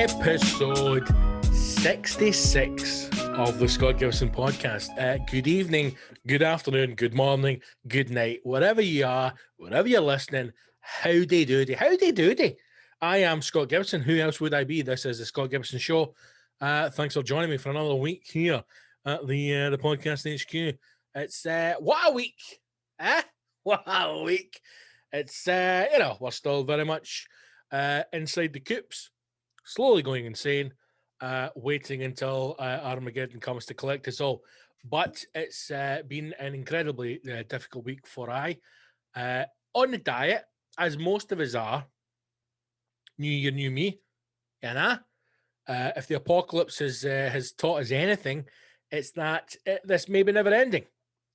episode 66 of the Scott Gibson podcast. Good evening, good afternoon, good morning, good night, wherever you are, wherever you're listening. Howdy doody, howdy doody. I am Scott Gibson. Who else would I be? This is the Scott Gibson Show. Thanks for joining me for another week here at the podcast HQ. It's what a week, What a week. It's we're still very much inside the coops, slowly going insane, waiting until Armageddon comes to collect us all. But it's been an incredibly difficult week for I. On the diet, as most of us are. New year, new me, you know. If the apocalypse has taught us anything, it's that this may be never ending.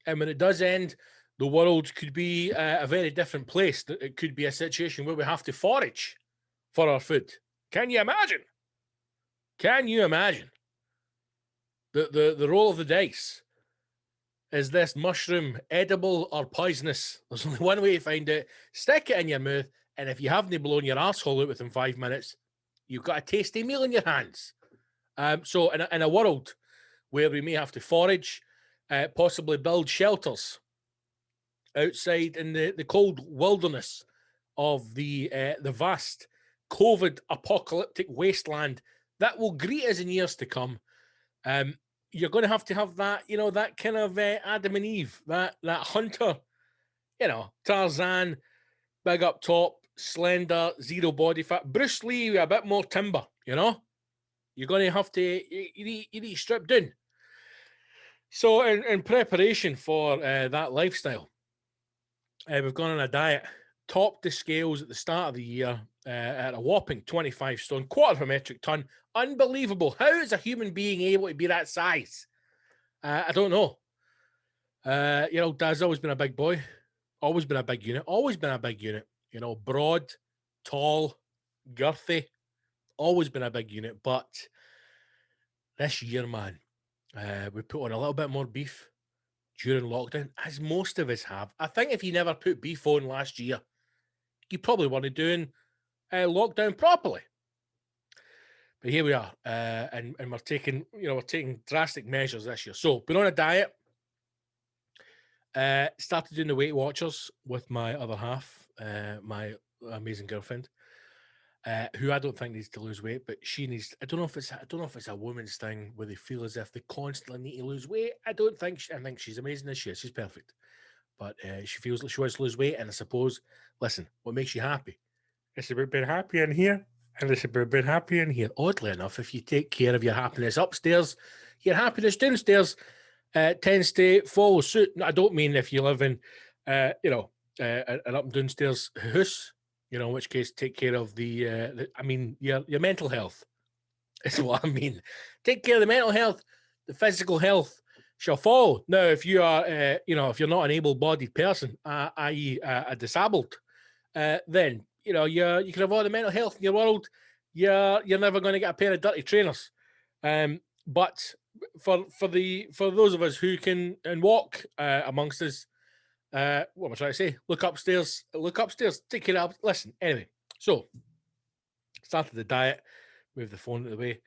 And when it does end, the world could be a very different place. It could be a situation where we have to forage for our food. Can you imagine? Can you imagine? The roll of the dice. Is this mushroom edible or poisonous? There's only one way to find it. Stick it in your mouth, and if you haven't blown your arsehole out within 5 minutes, you've got a tasty meal in your hands. So in a world where we may have to forage, possibly build shelters outside in the cold wilderness of the vast COVID apocalyptic wasteland that will greet us in years to come, you're going to have that, that kind of Adam and Eve, that hunter, Tarzan, big up top, slender, zero body fat, Bruce Lee with a bit more timber, You're going to have to eat stripped down. So in preparation for that lifestyle, we've gone on a diet, topped the scales at the start of the year at a whopping 25 stone, quarter of a metric ton. Unbelievable. How is a human being able to be that size? I don't know. Dad's always been a big boy, always been a big unit, broad, tall, girthy, always been a big unit. But this year, man, we put on a little bit more beef during lockdown, as most of us have. I think if you never put beef on last year, you probably weren't doing lockdown properly. But here we are, and we're taking drastic measures this year. So, been on a diet. Started doing the Weight Watchers with my other half, my amazing girlfriend, who I don't think needs to lose weight, but she needs. I don't know if it's a woman's thing where they feel as if they constantly need to lose weight. I think she's amazing as she is. She's perfect, but she feels like she wants to lose weight. And I suppose, listen, what makes you happy? It's about being happy in here, and it's about being happy in here. Oddly enough, if you take care of your happiness upstairs, your happiness downstairs tends to follow suit. I don't mean if you live in, an up and downstairs house, in which case take care of your mental health. Is what I mean. Take care of the mental health, the physical health shall follow. Now, if you are, if you're not an able-bodied person, i.e., a disabled, then you can avoid the mental health in your world. You're never going to get a pair of dirty trainers. But for those of us who can and walk amongst us, what am I trying to say? Look upstairs, take care of. Listen, anyway. So started the diet, moved the phone out of the way,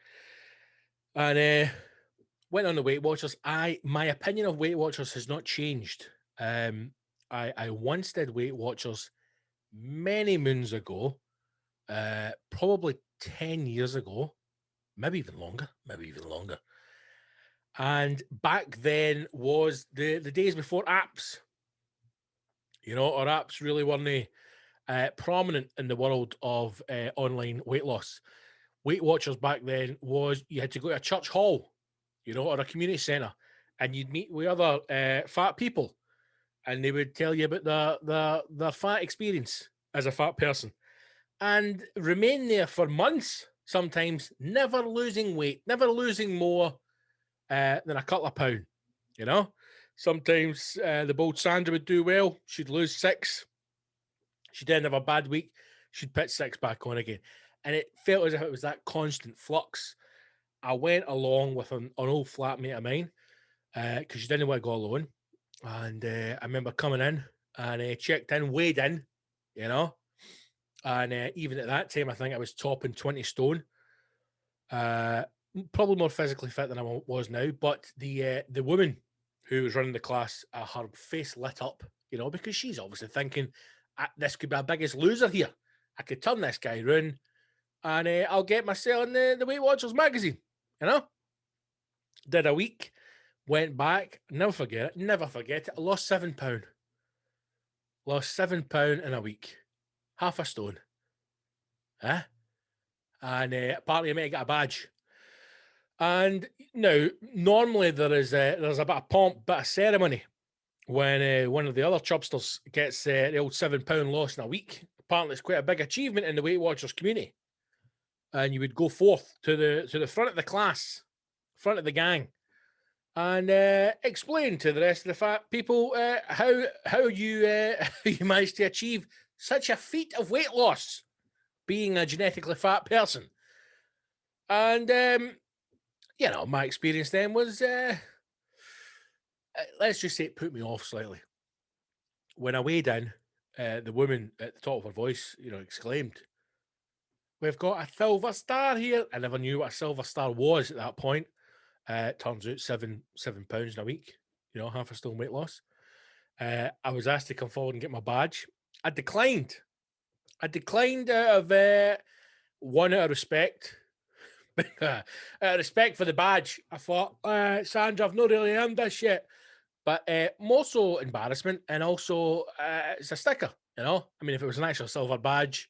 and went on the Weight Watchers. My opinion of Weight Watchers has not changed. I once did Weight Watchers many moons ago, probably 10 years ago, maybe even longer. And back then was the days before apps, or apps really weren't prominent in the world of online weight loss. Weight Watchers back then was you had to go to a church hall, or a community centre, and you'd meet with other fat people, and they would tell you about their fat experience as a fat person, and remain there for months, sometimes never losing weight, never losing more than a couple of pounds, Sometimes the bold Sandra would do well. She'd lose 6. She'd then have a bad week. She'd put 6 back on again. And it felt as if it was that constant flux. I went along with an old flatmate of mine because she didn't want to go alone. And I remember coming in and checked in, weighed in, And even at that time, I think I was topping 20 stone. Probably more physically fit than I was now, but the woman who was running the class, her face lit up, you know, because she's obviously thinking, this could be our biggest loser here. I could turn this guy round and I'll get myself in the Weight Watchers magazine, you know? Did a week, went back, never forget it. I lost £7. Lost £7 in a week. Half a stone. Eh? And apparently I might get a badge. And now, normally there's a bit of pomp, bit of ceremony when one of the other chubsters gets the old £7 loss in a week. Apparently it's quite a big achievement in the Weight Watchers community. And you would go forth to the front of the class, front of the gang, and explain to the rest of the fat people how you you managed to achieve such a feat of weight loss, being a genetically fat person. And you know, my experience then was, let's just say it put me off slightly. When I weighed in, the woman at the top of her voice, you know, exclaimed, "We've got a silver star here." I never knew what a silver star was at that point. It turns out £7 in a week, you know, half a stone weight loss. I was asked to come forward and get my badge. I declined. Out of one, out of respect. Out of respect for the badge. I thought, Sandra, I've not really earned this yet. But more so embarrassment, and also it's a sticker, you know? I mean, if it was an actual silver badge,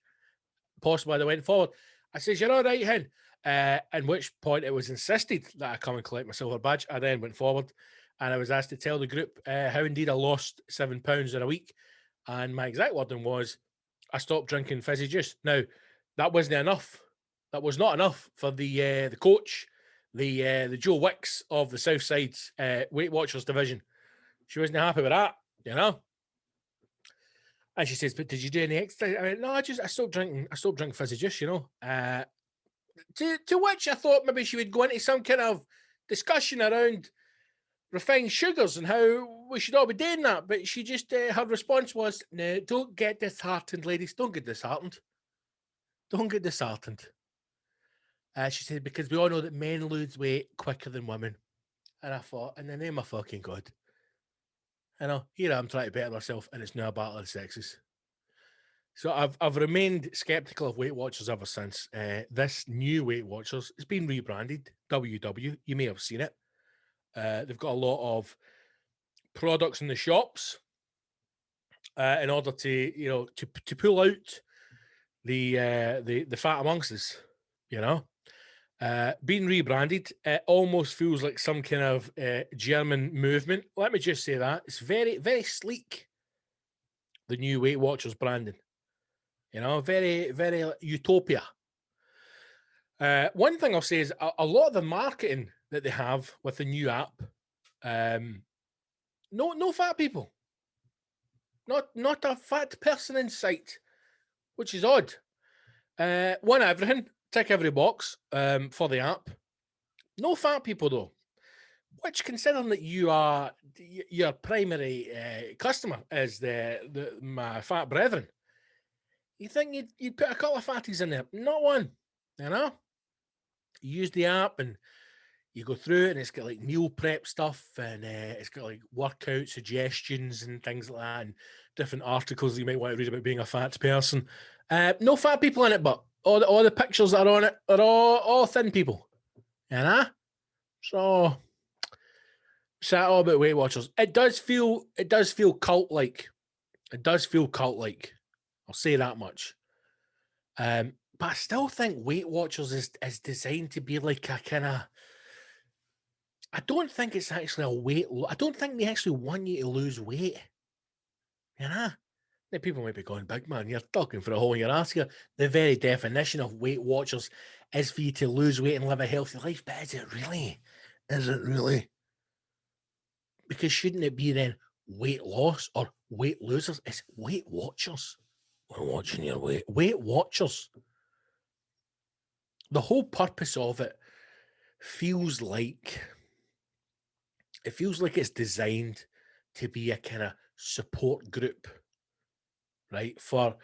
possibly I went forward. I says, "You're all right, hen." At which point it was insisted that I come and collect my silver badge. I then went forward and I was asked to tell the group how indeed I lost £7 in a week. And my exact wording was, I stopped drinking fizzy juice. Now, that wasn't enough. That was not enough for the coach, the Joe Wicks of the South Side's Weight Watchers division. She wasn't happy with that, you know. And she says, "But did you do any exercise?" I went, "No, I stopped drinking fizzy juice, you know." To which I thought maybe she would go into some kind of discussion around refined sugars and how we should all be doing that. But she just, her response was, "No, don't get disheartened, ladies. Don't get disheartened. Don't get disheartened." She said, "Because we all know that men lose weight quicker than women." And I thought, in the name of fucking God, you know, here I am trying to better myself, and it's now a battle of the sexes. So I've remained skeptical of Weight Watchers ever since. This new Weight Watchers has been rebranded WW. You may have seen it. They've got a lot of products in the shops in order to, you know, to pull out the fat amongst us. You know, being rebranded, it almost feels like some kind of German movement. Let me just say that it's very, very sleek. The new Weight Watchers branding. You know, very, very utopia. One thing I'll say is a lot of the marketing that they have with the new app, no fat people, not a fat person in sight, which is odd. One everything, tick every box for the app. No fat people though, which, considering that you are your primary customer is my fat brethren. You think you'd put a couple of fatties in there? Not one, you know? You use the app and you go through it and it's got like meal prep stuff and it's got like workout suggestions and things like that and different articles that you might want to read about being a fat person. No fat people in it, but all the pictures that are on it are all thin people, you know? So it's all about Weight Watchers. It does feel cult-like. It does feel cult-like. I'll say that much. But I still think Weight Watchers is designed to be like a kind of... I don't think it's actually a weight... I don't think they actually want you to lose weight. You know? Now, people might be going, "Big man, you're talking for a hole in your ass here." The very definition of Weight Watchers is for you to lose weight and live a healthy life. But is it really? Is it really? Because shouldn't it be then weight loss or weight losers? It's Weight Watchers. We're watching your weight. Weight Watchers. The whole purpose of it feels like it's designed to be a kind of support group, right? For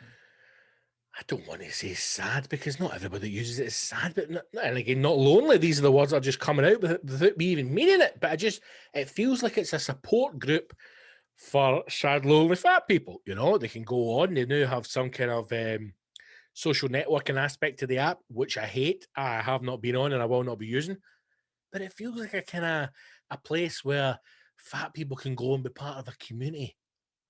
I don't want to say sad because not everybody that uses it is sad, but and again, not lonely. These are the words that are just coming out without me even meaning it. But it feels like it's a support group for sad, lonely fat people. You know, they can go on. They now have some kind of social networking aspect to the app, which I hate. I have not been on and I will not be using. But it feels like a kind of a place where fat people can go and be part of a community,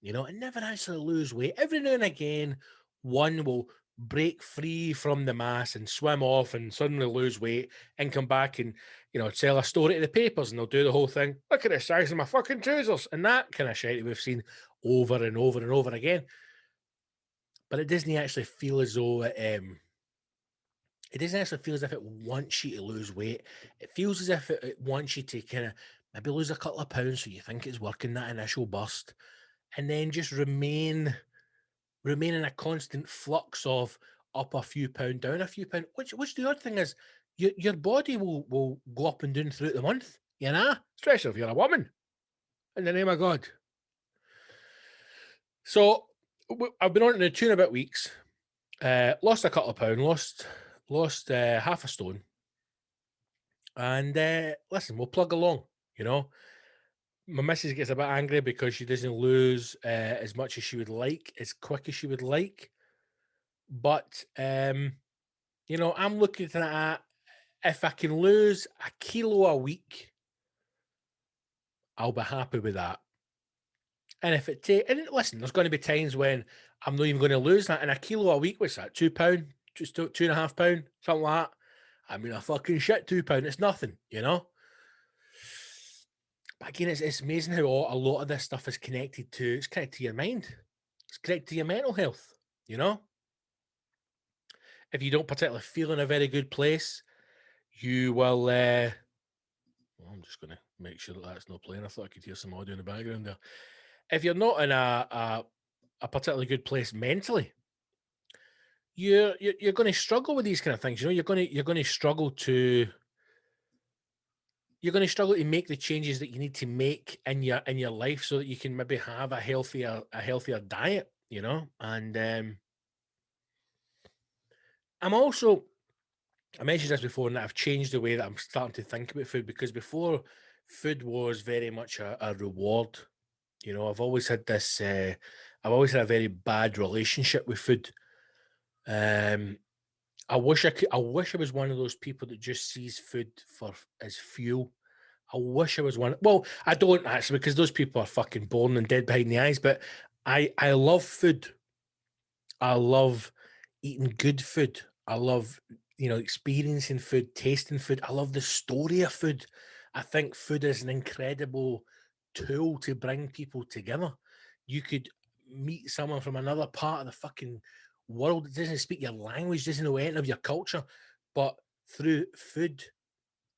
you know, and never actually lose weight. Every now and again, one will break free from the mass and swim off and suddenly lose weight and come back and, you know, tell a story to the papers, and they'll do the whole thing. Look at the size of my fucking trousers, and that kind of shit that we've seen over and over and over again. But it doesn't actually feel as though it doesn't actually feel as if it wants you to lose weight. It feels as if it wants you to kind of maybe lose a couple of pounds so you think it's working, that initial burst, and then just remain in a constant flux of up a few pound, down a few pound, which the odd thing is, your body will go up and down throughout the month, you know, especially if you're a woman, in the name of God. So I've been on it in 2 and a bit weeks, lost a couple of pounds, lost half a stone, and listen, we'll plug along, you know. My missus gets a bit angry because she doesn't lose as much as she would like, as quick as she would like. But, you know, I'm looking at, if I can lose a kilo a week, I'll be happy with that. And if it takes, and listen, there's going to be times when I'm not even going to lose that. And a kilo a week, what's that, £2? Just £2.5, something like that. I mean, a fucking shit £2. It's nothing, you know? But again, it's amazing how a lot of this stuff is connected to, it's connected to your mind. It's connected to your mental health, you know? If you don't particularly feel in a very good place, you will, well, I'm just going to make sure that that's not playing. I thought I could hear some audio in the background there. If you're not in a particularly good place mentally, you're going to struggle with these kind of things. You know, you're going to struggle to make the changes that you need to make in your life so that you can maybe have a healthier diet, you know. And I mentioned this before, and that I've changed the way that I'm starting to think about food, because before, food was very much a reward. You know, I've always had this, I've always had a very bad relationship with food. I wish I was one of those people that just sees food as fuel. I wish I was one. Well, I don't actually, because those people are fucking born and dead behind the eyes, but I love food. I love eating good food. I love, you know, experiencing food, tasting food. I love the story of food. I think food is an incredible tool to bring people together. You could meet someone from another part of the fucking world that doesn't speak your language, doesn't know anything of your culture, but through food,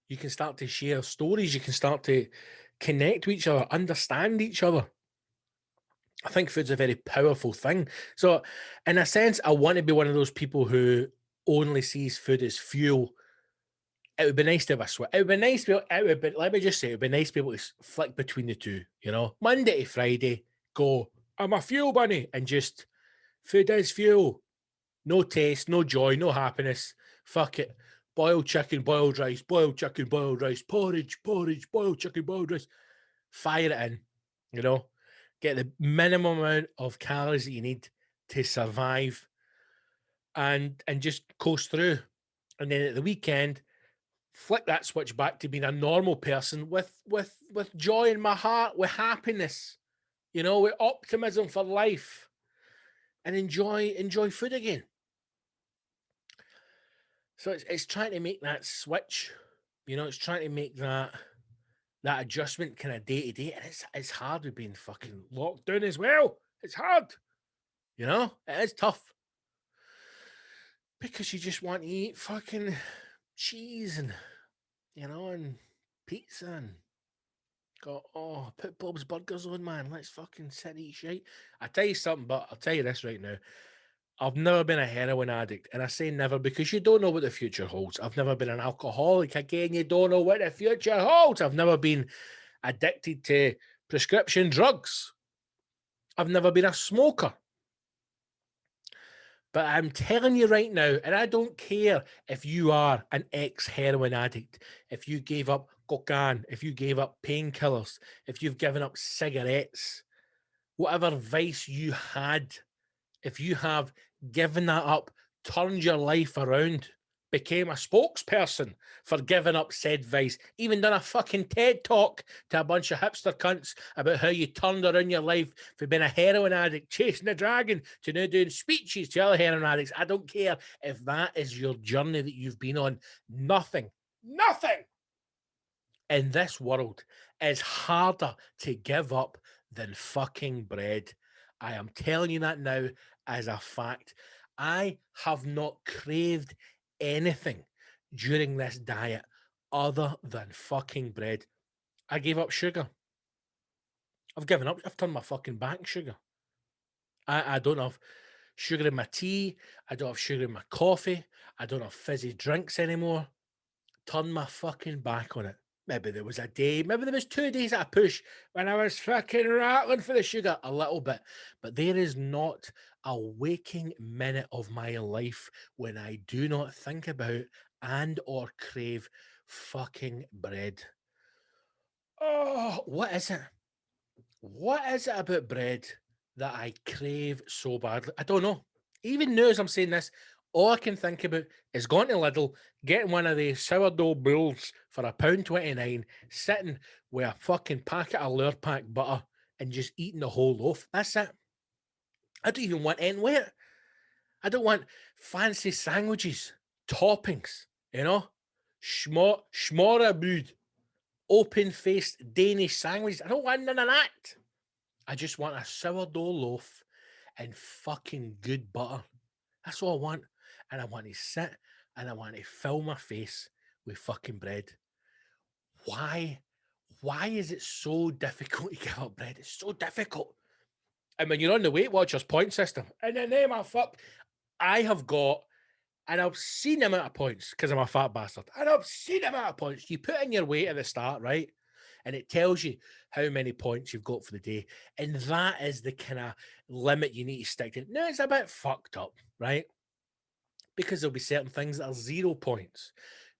you can start to share stories. You can start to connect with each other, understand each other. I think food's a very powerful thing. So, in a sense, I want to be one of those people who only sees food as fuel. It would be nice to have a switch. It would be nice to be, let me just say, it would be nice to be able to flick between the two, you know? Monday to Friday, go, I'm a fuel bunny, and just, food is fuel. No taste, no joy, no happiness. Fuck it. Boiled chicken, boiled rice, boiled chicken, boiled rice, porridge, boiled chicken, boiled rice. Fire it in, you know? Get the minimum amount of calories that you need to survive, and just coast through. And then at the weekend, flick that switch back to being a normal person with joy in my heart, with happiness, you know, with optimism for life, and enjoy food again. So it's trying to make that switch, you know, it's trying to make that adjustment kind of day to day, and it's hard with being fucking locked down as well. It's hard, you know, it is tough, because you just want to eat fucking cheese and, you know, and pizza, and go, oh, put Bob's Burgers on, man. Let's fucking sit and eat shit. I tell you something, but I'll tell you this right now. I've never been a heroin addict, and I say never because you don't know what the future holds. I've never been an alcoholic. Again, you don't know what the future holds. I've never been addicted to prescription drugs. I've never been a smoker. But I'm telling you right now, and I don't care if you are an ex-heroin addict, if you gave up cocaine, if you gave up painkillers, if you've given up cigarettes, whatever vice you had, if you have given that up, turned your life around, became a spokesperson for giving up said vice, even done a fucking TED talk to a bunch of hipster cunts about how you turned around your life from being a heroin addict, chasing a dragon, to now doing speeches to other heroin addicts. I don't care if that is your journey that you've been on. Nothing in this world is harder to give up than fucking bread. I am telling you that now as a fact. I have not craved anything during this diet other than fucking bread. I gave up sugar. I've given up. I've turned my fucking back on sugar. I don't have sugar in my tea. I don't have sugar in my coffee. I don't have fizzy drinks anymore. Turn my fucking back on it. Maybe there was a day, maybe there was 2 days at a push when I was fucking rattling for the sugar a little bit. But there is not a waking minute of my life when I do not think about and or crave fucking bread. Oh, what is it? What is it about bread that I crave so badly? I don't know. Even now as I'm saying this, all I can think about is going to Lidl, getting one of the sourdough bulls for £1.29, sitting with a fucking packet of Lair pack butter and just eating the whole loaf. That's it. I don't even want any weight. I don't want fancy sandwiches, toppings, you know? Schmorabud, open-faced Danish sandwiches. I don't want none of that. I just want a sourdough loaf and fucking good butter. That's all I want. And I want to sit and I want to fill my face with fucking bread. Why? Why is it so difficult to give up bread? It's so difficult. And when you're on the Weight Watchers point system, in the name of fuck, I have got an obscene amount of points because I'm a fat bastard. An obscene amount of points. You put in your weight at the start, right? And it tells you how many points you've got for the day. And that is the kind of limit you need to stick to. Now, it's a bit fucked up, right? Because there'll be certain things that are 0 points.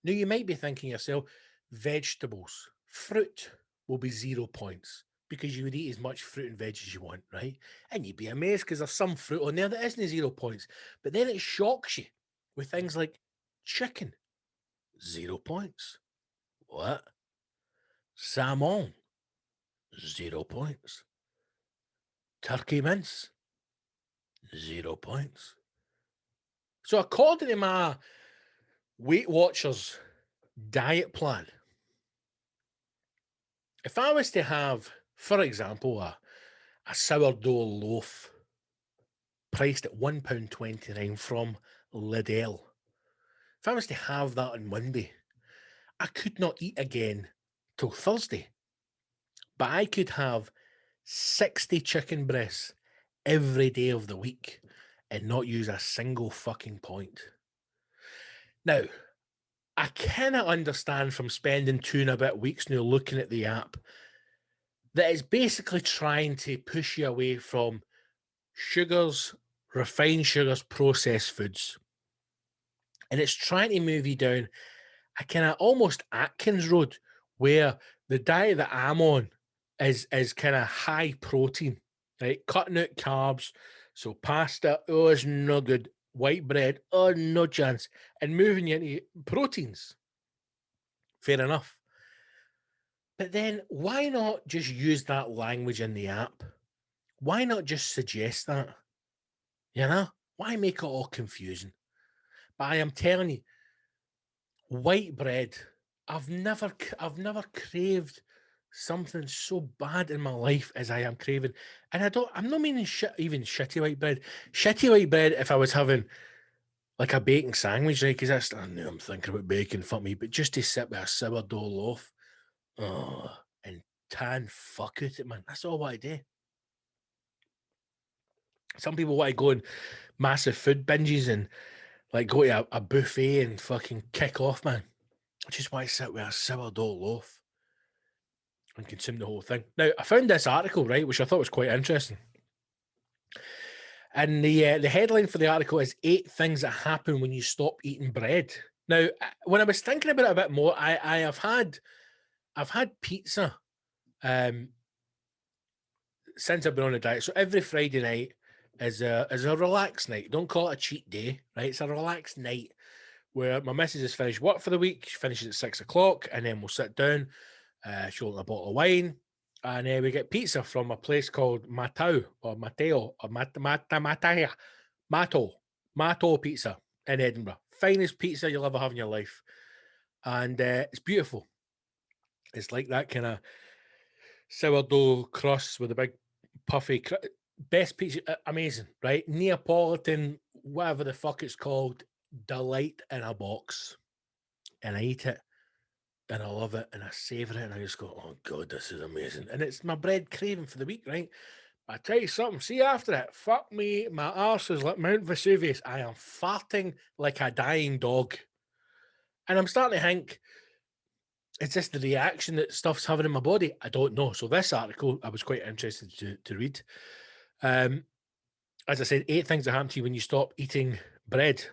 Now, you might be thinking yourself, vegetables, fruit will be 0 points because you would eat as much fruit and veg as you want, right? And you'd be amazed because there's some fruit on there that isn't 0 points. But then it shocks you with things like chicken, 0 points. What? Salmon, 0 points. Turkey mince, 0 points. So according to my Weight Watchers diet plan, if I was to have, for example, a sourdough loaf priced at £1.29 from Lidl, if I was to have that on Monday, I could not eat again till Thursday. But I could have 60 chicken breasts every day of the week and not use a single fucking point. Now, I cannot understand from spending 2 and a bit weeks now looking at the app that it's basically trying to push you away from sugars, refined sugars, processed foods. And it's trying to move you down a kind of almost Atkins road where the diet that I'm on is kind of high protein, right? Cutting out carbs. So pasta, oh, it's no good. White bread, oh, no chance. And moving you into proteins. Fair enough. But then why not just use that language in the app? Why not just suggest that? You know? Why make it all confusing? But I am telling you, white bread, I've never craved something so bad in my life as I am craving. And I'm not meaning even shitty white bread. Shitty white bread if I was having like a bacon sandwich, right? Because I know I'm thinking about bacon, fuck me, but just to sit with a sourdough loaf, and tan fuck out it, man. That's all what I do. Some people want to go on massive food binges and like go to a buffet and fucking kick off, man. I just want to sit with a sourdough loaf and consume the whole thing. Now, I found this article, right, which I thought was quite interesting. And the headline for the article is 8 things that happen when you stop eating bread. Now, when I was thinking about it a bit more, I've had pizza since I've been on a diet. So every Friday night is a relaxed night. Don't call it a cheat day, right? It's a relaxed night where my missus has finished work for the week. She finishes at 6 o'clock, and then we'll sit down, she'll open a bottle of wine, and we get pizza from a place called Mato Pizza in Edinburgh. Finest pizza you'll ever have in your life. And it's beautiful. It's like that kind of sourdough crust with a big puffy best pizza. Amazing, right? Neapolitan, whatever the fuck it's called, delight in a box. And I eat it and I love it and I savor it and I just go, oh God, this is amazing. And it's my bread craving for the week, right? But I tell you something, see after it, fuck me, my arse is like Mount Vesuvius. I am farting like a dying dog. And I'm starting to think, it's just the reaction that stuff's having in my body. I don't know. So this article, I was quite interested to read. As I said, 8 things that happen to you when you stop eating bread.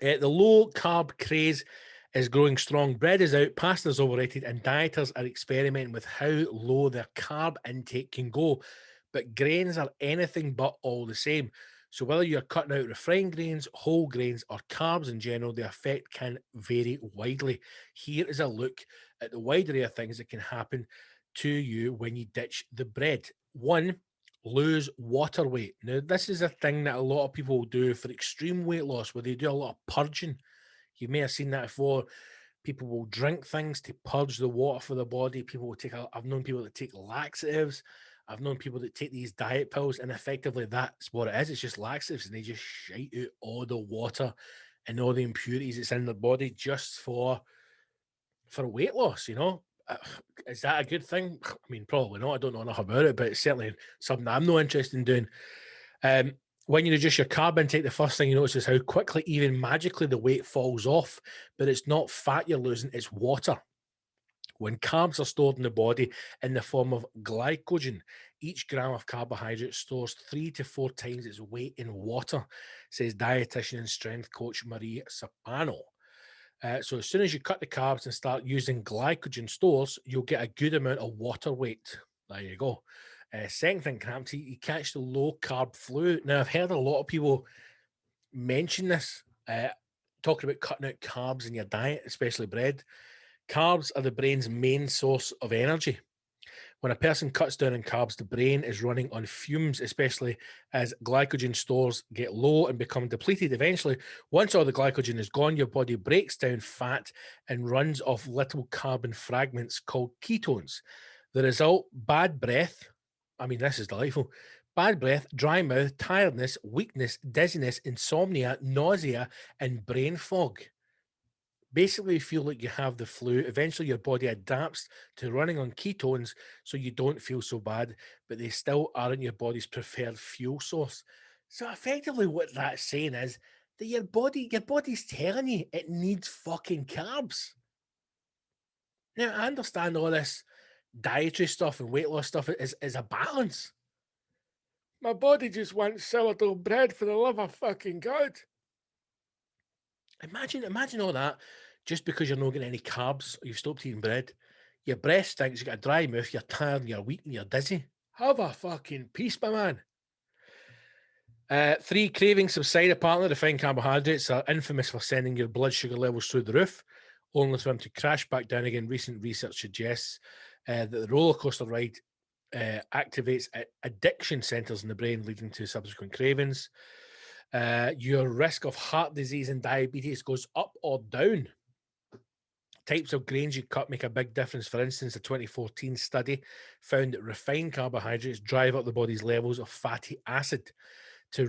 The low-carb craze is growing strong. Bread is out, pasta's overrated, and dieters are experimenting with how low their carb intake can go. But grains are anything but all the same. So whether you're cutting out refined grains, whole grains, or carbs in general, the effect can vary widely. Here is a look at the wide array of things that can happen to you when you ditch the bread. 1, lose water weight. Now, this is a thing that a lot of people will do for extreme weight loss, where they do a lot of purging. You may have seen that before. People will drink things to purge the water for the body. People will take, I've known people that take laxatives. I've known people that take these diet pills, and effectively that's what it is. It's just laxatives, and they just shite out all the water and all the impurities that's in their body just for weight loss, you know? Is that a good thing? I mean, probably not. I don't know enough about it, but it's certainly something I'm not interested in doing. When you reduce your carb intake, the first thing you notice is how quickly, even magically, the weight falls off. But it's not fat you're losing, it's water. When carbs are stored in the body in the form of glycogen, each gram of carbohydrate stores 3 to 4 times its weight in water, says dietitian and strength coach Marie Sapano. So as soon as you cut the carbs and start using glycogen stores, you'll get a good amount of water weight. There you go. Second thing can happen to you, you catch the low carb flu. Now, I've heard a lot of people mention this, talking about cutting out carbs in your diet, especially bread. Carbs are the brain's main source of energy. When a person cuts down on carbs, the brain is running on fumes, especially as glycogen stores get low and become depleted. Eventually, once all the glycogen is gone, your body breaks down fat and runs off little carbon fragments called ketones. The result, bad breath. I mean, this is delightful. Bad breath, dry mouth, tiredness, weakness, dizziness, insomnia, nausea, and brain fog. Basically, you feel like you have the flu. Eventually, your body adapts to running on ketones so you don't feel so bad, but they still aren't your body's preferred fuel source. So effectively what that's saying is that your body's telling you it needs fucking carbs. Now, I understand all this dietary stuff and weight loss stuff is a balance. My body just wants sourdough bread, for the love of fucking God. Imagine all that just because you're not getting any carbs or you've stopped eating bread. Your breath stinks, you got a dry mouth, you're tired, you're weak, and you're dizzy. Have a fucking peace, my man. 3, cravings subside. Apparently, refined carbohydrates are infamous for sending your blood sugar levels through the roof, only for them to crash back down again. Recent research suggests that the roller coaster ride activates addiction centers in the brain, leading to subsequent cravings. Your risk of heart disease and diabetes goes up or down. Types of grains you cut make a big difference. For instance, a 2014 study found that refined carbohydrates drive up the body's levels of fatty acid to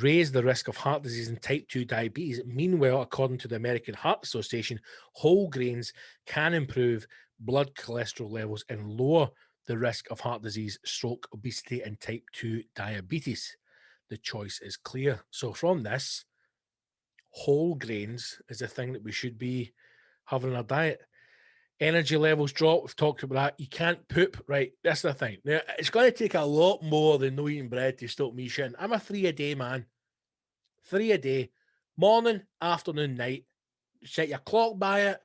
raise the risk of heart disease and type 2 diabetes. Meanwhile, according to the American Heart Association, whole grains can improve blood cholesterol levels and lower the risk of heart disease, stroke, obesity, and type 2 diabetes. The choice is clear. So from this, whole grains is a thing that we should be having in our diet. Energy levels drop. We've talked about that. You can't poop, right? That's the thing. Now, it's going to take a lot more than no eating bread to stop me shitting. I'm a 3 a day man. 3 a day. Morning, afternoon, night. Set your clock by it.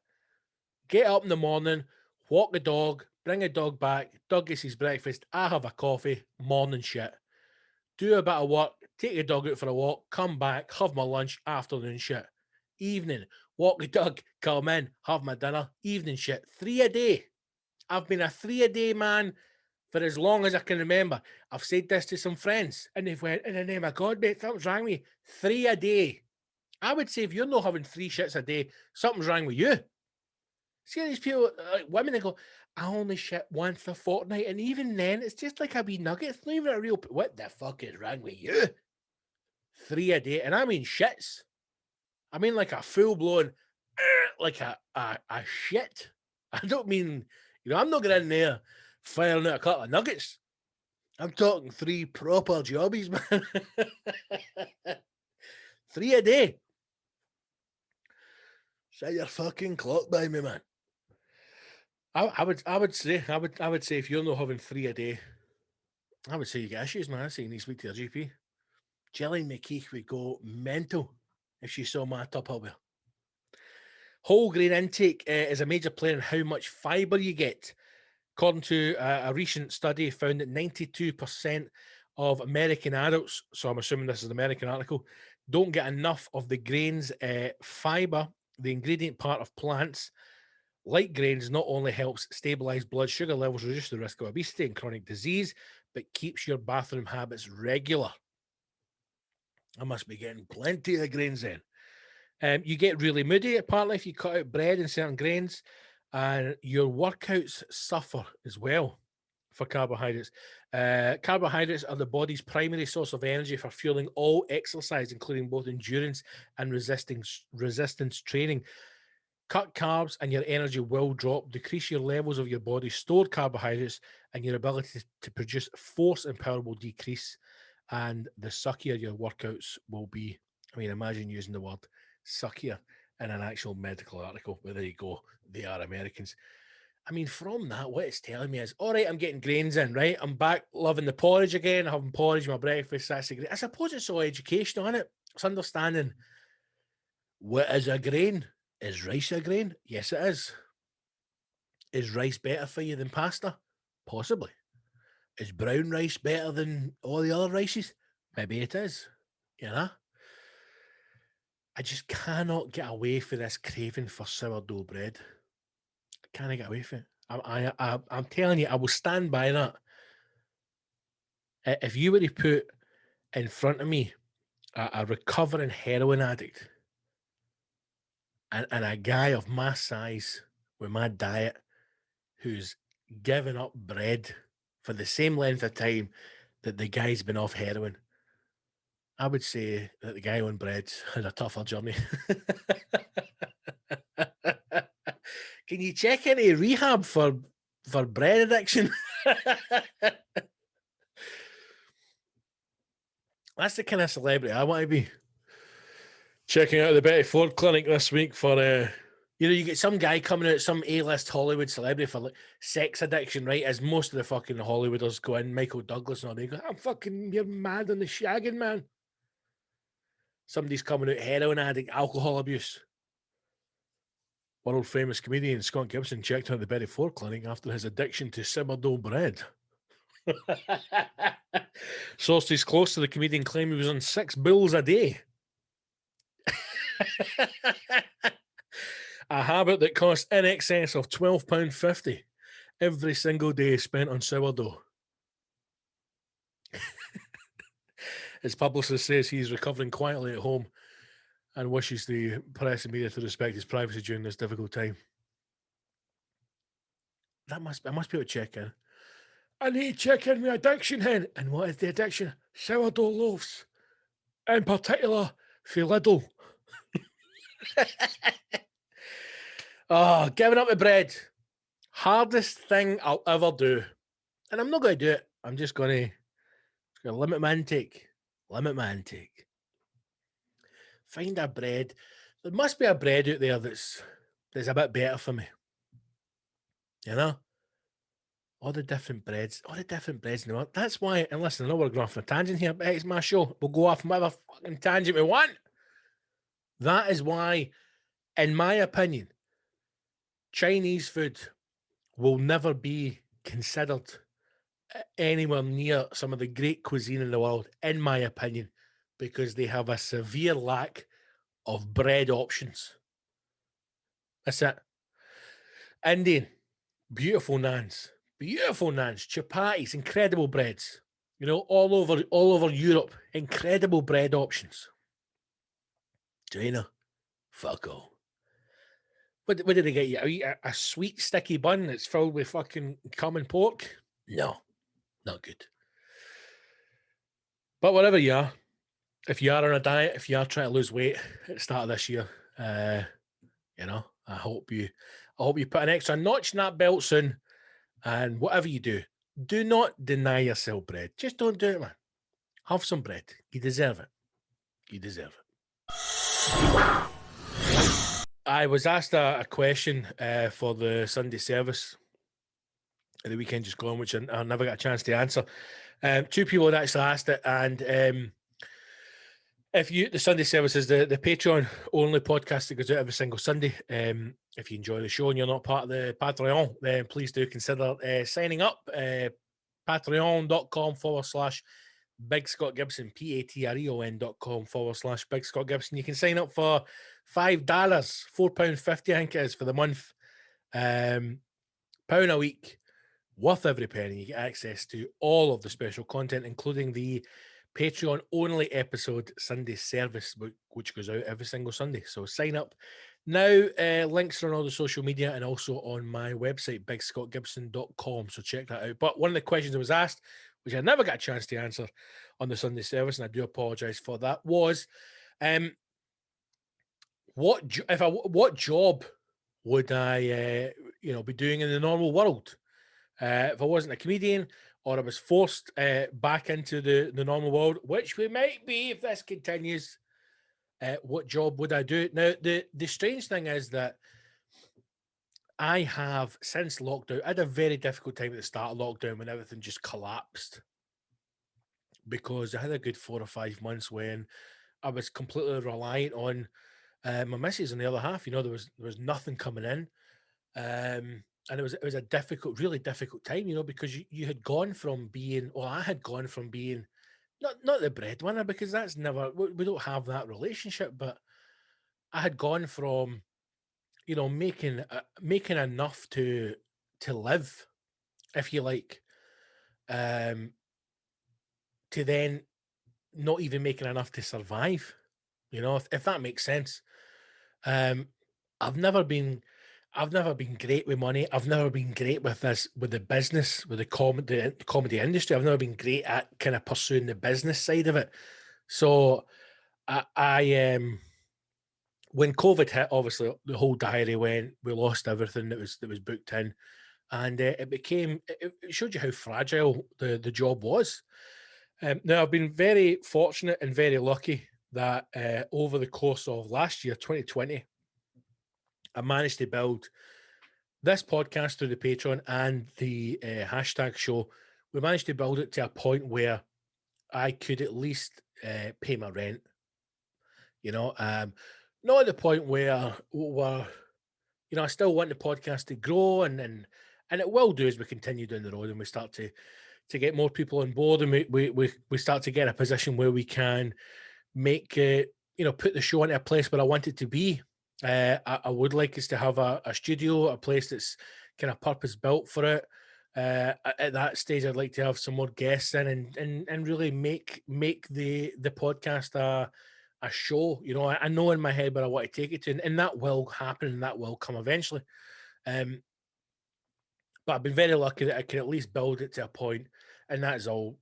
Get up in the morning, walk the dog, bring the dog back. Dog gets his breakfast. I have a coffee. Morning shit. Do a bit of work. Take the dog out for a walk. Come back. Have my lunch. Afternoon shit. Evening. Walk the dog. Come in. Have my dinner. Evening shit. 3 a day. I've been a 3 a day man for as long as I can remember. I've said this to some friends and they've went, in the name of God, mate, something's wrong with me. 3 a day. I would say if you're not having 3 shits a day, something's wrong with you. See these people, like women, they go, I only shit once a fortnight. And even then, it's just like a wee nugget. It's not even a real, what the fuck is wrong with you? 3 a day. And I mean shits. I mean like a full-blown, like a shit. I don't mean, I'm not going in there firing out a couple of nuggets. I'm talking 3 proper jobbies, man. 3 a day. Set your fucking clock by me, man. I would say if you're not having 3 a day, I would say you get issues, man. I say you need to speak to your GP. Gillian McKECHNIE would go mental if she saw my top up there. Whole grain intake is a major player in how much fibre you get. According to a recent study, found that 92% of American adults, so I'm assuming this is an American article, don't get enough of the grains fibre, the ingredient part of plants. Light grains not only helps stabilize blood sugar levels, reduce the risk of obesity and chronic disease, but keeps your bathroom habits regular. I must be getting plenty of grains then. You get really moody, apparently, if you cut out bread and certain grains, and your workouts suffer as well for carbohydrates. Carbohydrates are the body's primary source of energy for fueling all exercise, including both endurance and resistance training. Cut carbs and your energy will drop. Decrease your levels of your body's stored carbohydrates and your ability to produce force and power will decrease. And the suckier your workouts will be. I mean, imagine using the word suckier in an actual medical article. But there you go. They are Americans. I mean, from that, what it's telling me is, all right, I'm getting grains in, right? I'm back loving the porridge again, having porridge, my breakfast. That's a great. I suppose it's all educational, isn't it? It's understanding what is a grain. Is rice a grain? Yes, it is. Is rice better for you than pasta? Possibly. Is brown rice better than all the other rices? Maybe it is. I just cannot get away from this craving for sourdough bread. I can't get away from it. I'm telling you, I will stand by that. If you were to put in front of me a recovering heroin addict and a guy of my size with my diet who's given up bread for the same length of time that the guy's been off heroin, I would say that the guy on bread's had a tougher journey. Can you check any rehab for bread addiction? That's the kind of celebrity I want to be. Checking out the Betty Ford Clinic this week for, you get some guy coming out, some A-list Hollywood celebrity for like sex addiction, right? As most of the fucking Hollywooders go in, Michael Douglas and all, they go, you're mad on the shagging, man. Somebody's coming out, heroin addict, alcohol abuse. World famous comedian Scott Gibson checked out the Betty Ford Clinic after his addiction to sourdough bread. Sources close to the comedian claim he was on 6 bills a day. A habit that costs in excess of £12.50 every single day spent on sourdough. His publicist says he's recovering quietly at home and wishes the press and media to respect his privacy during this difficult time. I must be able to check in. I need to check in my addiction, hen. And what is the addiction? Sourdough loaves. In particular, for Lidl. Oh, giving up the bread. Hardest thing I'll ever do. And I'm not going to do it. I'm just going to limit my intake. Find a bread. There must be a bread out there that's a bit better for me. You know? All the different breads in the world. That's why, and listen, I know we're going off on a tangent here, but it's my show. We'll go off on whatever fucking tangent we want. That is why, in my opinion, Chinese food will never be considered anywhere near some of the great cuisine in the world, in my opinion, because they have a severe lack of bread options. That's it. Indian, beautiful naans, chapatis, incredible breads. You know, all over Europe, incredible bread options. China, fuck all. What did they get you? A sweet sticky bun that's filled with fucking common pork? No, not good. But whatever you are, if you are on a diet, if you are trying to lose weight at the start of this year, you know, I hope you put an extra notch in that belt soon. And whatever you do not deny yourself bread. Just don't do it, man. Have some bread. You deserve it. You deserve it. I was asked a question for the Sunday service at the weekend just gone, which I never got a chance to answer. Two people had actually asked it, and if you, the Sunday service is the Patreon only podcast that goes out every single Sunday. If you enjoy the show and you're not part of the Patreon, then please do consider signing up. Patreon.com/Big Scott Gibson, patreon.com/Big Scott Gibson. You can sign up for $5, £4.50, I think it is, for the month. £1 a week, worth every penny. You get access to all of the special content, including the Patreon only episode Sunday service, which goes out every single Sunday. So sign up now. Links are on all the social media and also on my website, bigscottgibson.com. So check that out. But one of the questions that was asked, which I never got a chance to answer on the Sunday service, and I do apologize for that, was what job would I be doing in the normal world if I wasn't a comedian, or I was forced back into the normal world, which we might be if this continues. What job would I do? Now, the strange thing is that I have, since lockdown, I had a very difficult time at the start of lockdown when everything just collapsed, because I had a good 4 or 5 months when I was completely reliant on my missus on the other half. You know, there was nothing coming in. And it was a difficult, really difficult time, you know, because you had gone from being, well, I had gone from being not the breadwinner, because that's never, we don't have that relationship, but I had gone from, you know, making enough to live, if you like, to then not even making enough to survive, you know, if that makes sense. I've never been great with money. I've never been great with the business, with the comedy industry. I've never been great at kind of pursuing the business side of it. So I when COVID hit, obviously the whole diary went. We lost everything that was booked in, and it showed you how fragile the job was. Now, I've been very fortunate and very lucky that over the course of last year, 2020, I managed to build this podcast through the Patreon and the hashtag show. We managed to build it to a point where I could at least pay my rent. You know, not at the point where you know, I still want the podcast to grow, and it will do as we continue down the road and we start to get more people on board, and we start to get in a position where we can make put the show into a place where I want it to be. I would like us to have a studio, a place that's kind of purpose built for it. At that stage, I'd like to have some more guests in and really make the podcast a show. You know, I know in my head where I want to take it to, and that will happen, and that will come eventually. But I've been very lucky that I can at least build it to a point, and that is all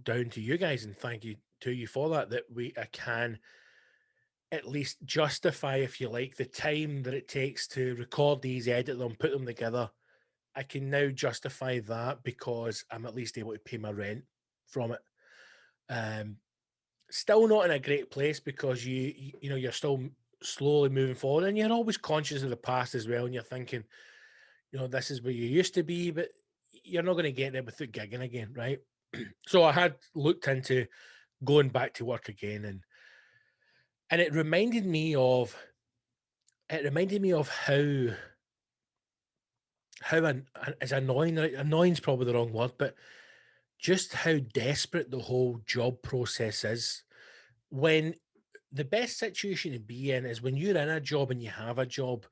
down to you guys, and thank you to you for that. That I can at least justify, if you like, the time that it takes to record these, edit them, put them together. I can now justify that because I'm at least able to pay my rent from it. Still not in a great place, because you know you're still slowly moving forward, and you're always conscious of the past as well, and you're thinking, this is where you used to be, but you're not going to get there without gigging again, right? So I had looked into going back to work again, and it reminded me of how it's annoying. Annoying's probably the wrong word, but just how desperate the whole job process is. When the best situation to be in is when you're in a job and you have a job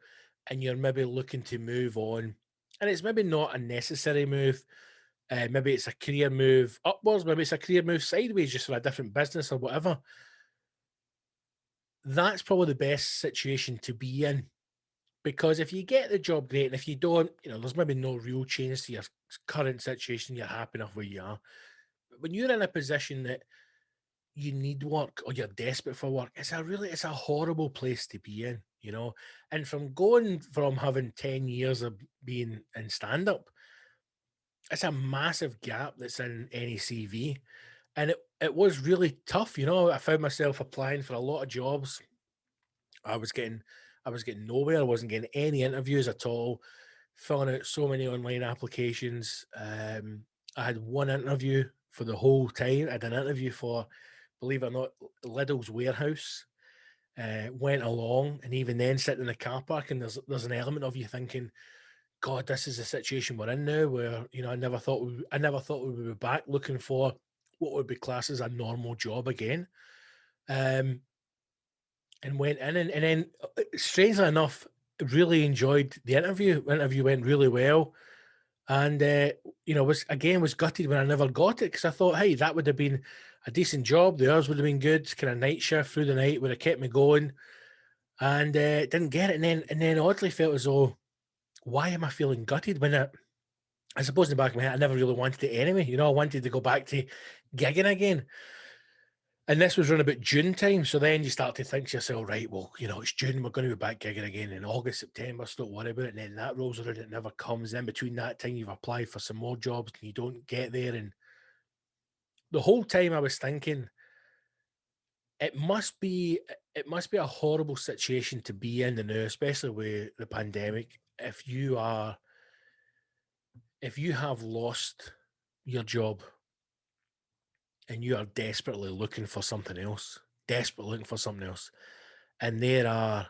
and you're maybe looking to move on, and it's maybe not a necessary move. Maybe it's a career move upwards, maybe it's a career move sideways, just for a different business or whatever. That's probably the best situation to be in, because if you get the job, great, and if you don't, there's maybe no real change to your current situation. You're happy enough where you are. But when you're in a position that you need work or you're desperate for work, it's a horrible place to be in, And from going from having 10 years of being in stand-up, it's a massive gap that's in any CV. And it was really tough, I found myself applying for a lot of jobs. I was getting nowhere. I wasn't getting any interviews at all, filling out so many online applications. I had one interview for the whole time. I had an interview for, believe it or not, Lidl's warehouse. Went along, and even then sitting in the car park, and there's an element of you thinking, God, this is the situation we're in now, where I never thought we would be back looking for what would be classed as a normal job again. And went in, and then strangely enough, really enjoyed the interview. The interview went really well, and was gutted when I never got it, because I thought, hey, that would have been a decent job. The hours would have been good, kind of night shift through the night would have kept me going, and didn't get it. And then oddly felt as though, why am I feeling gutted when I suppose in the back of my head, I never really wanted it anyway. I wanted to go back to gigging again. And this was around about June time. So then you start to think to yourself, right, well, it's June, we're going to be back gigging again in August, September, so don't worry about it. And then that rolls around, it never comes. In between that time, you've applied for some more jobs and you don't get there. And the whole time I was thinking, it must be a horrible situation to be in now, especially with the pandemic. If you have lost your job and you are desperately looking for something else, and there are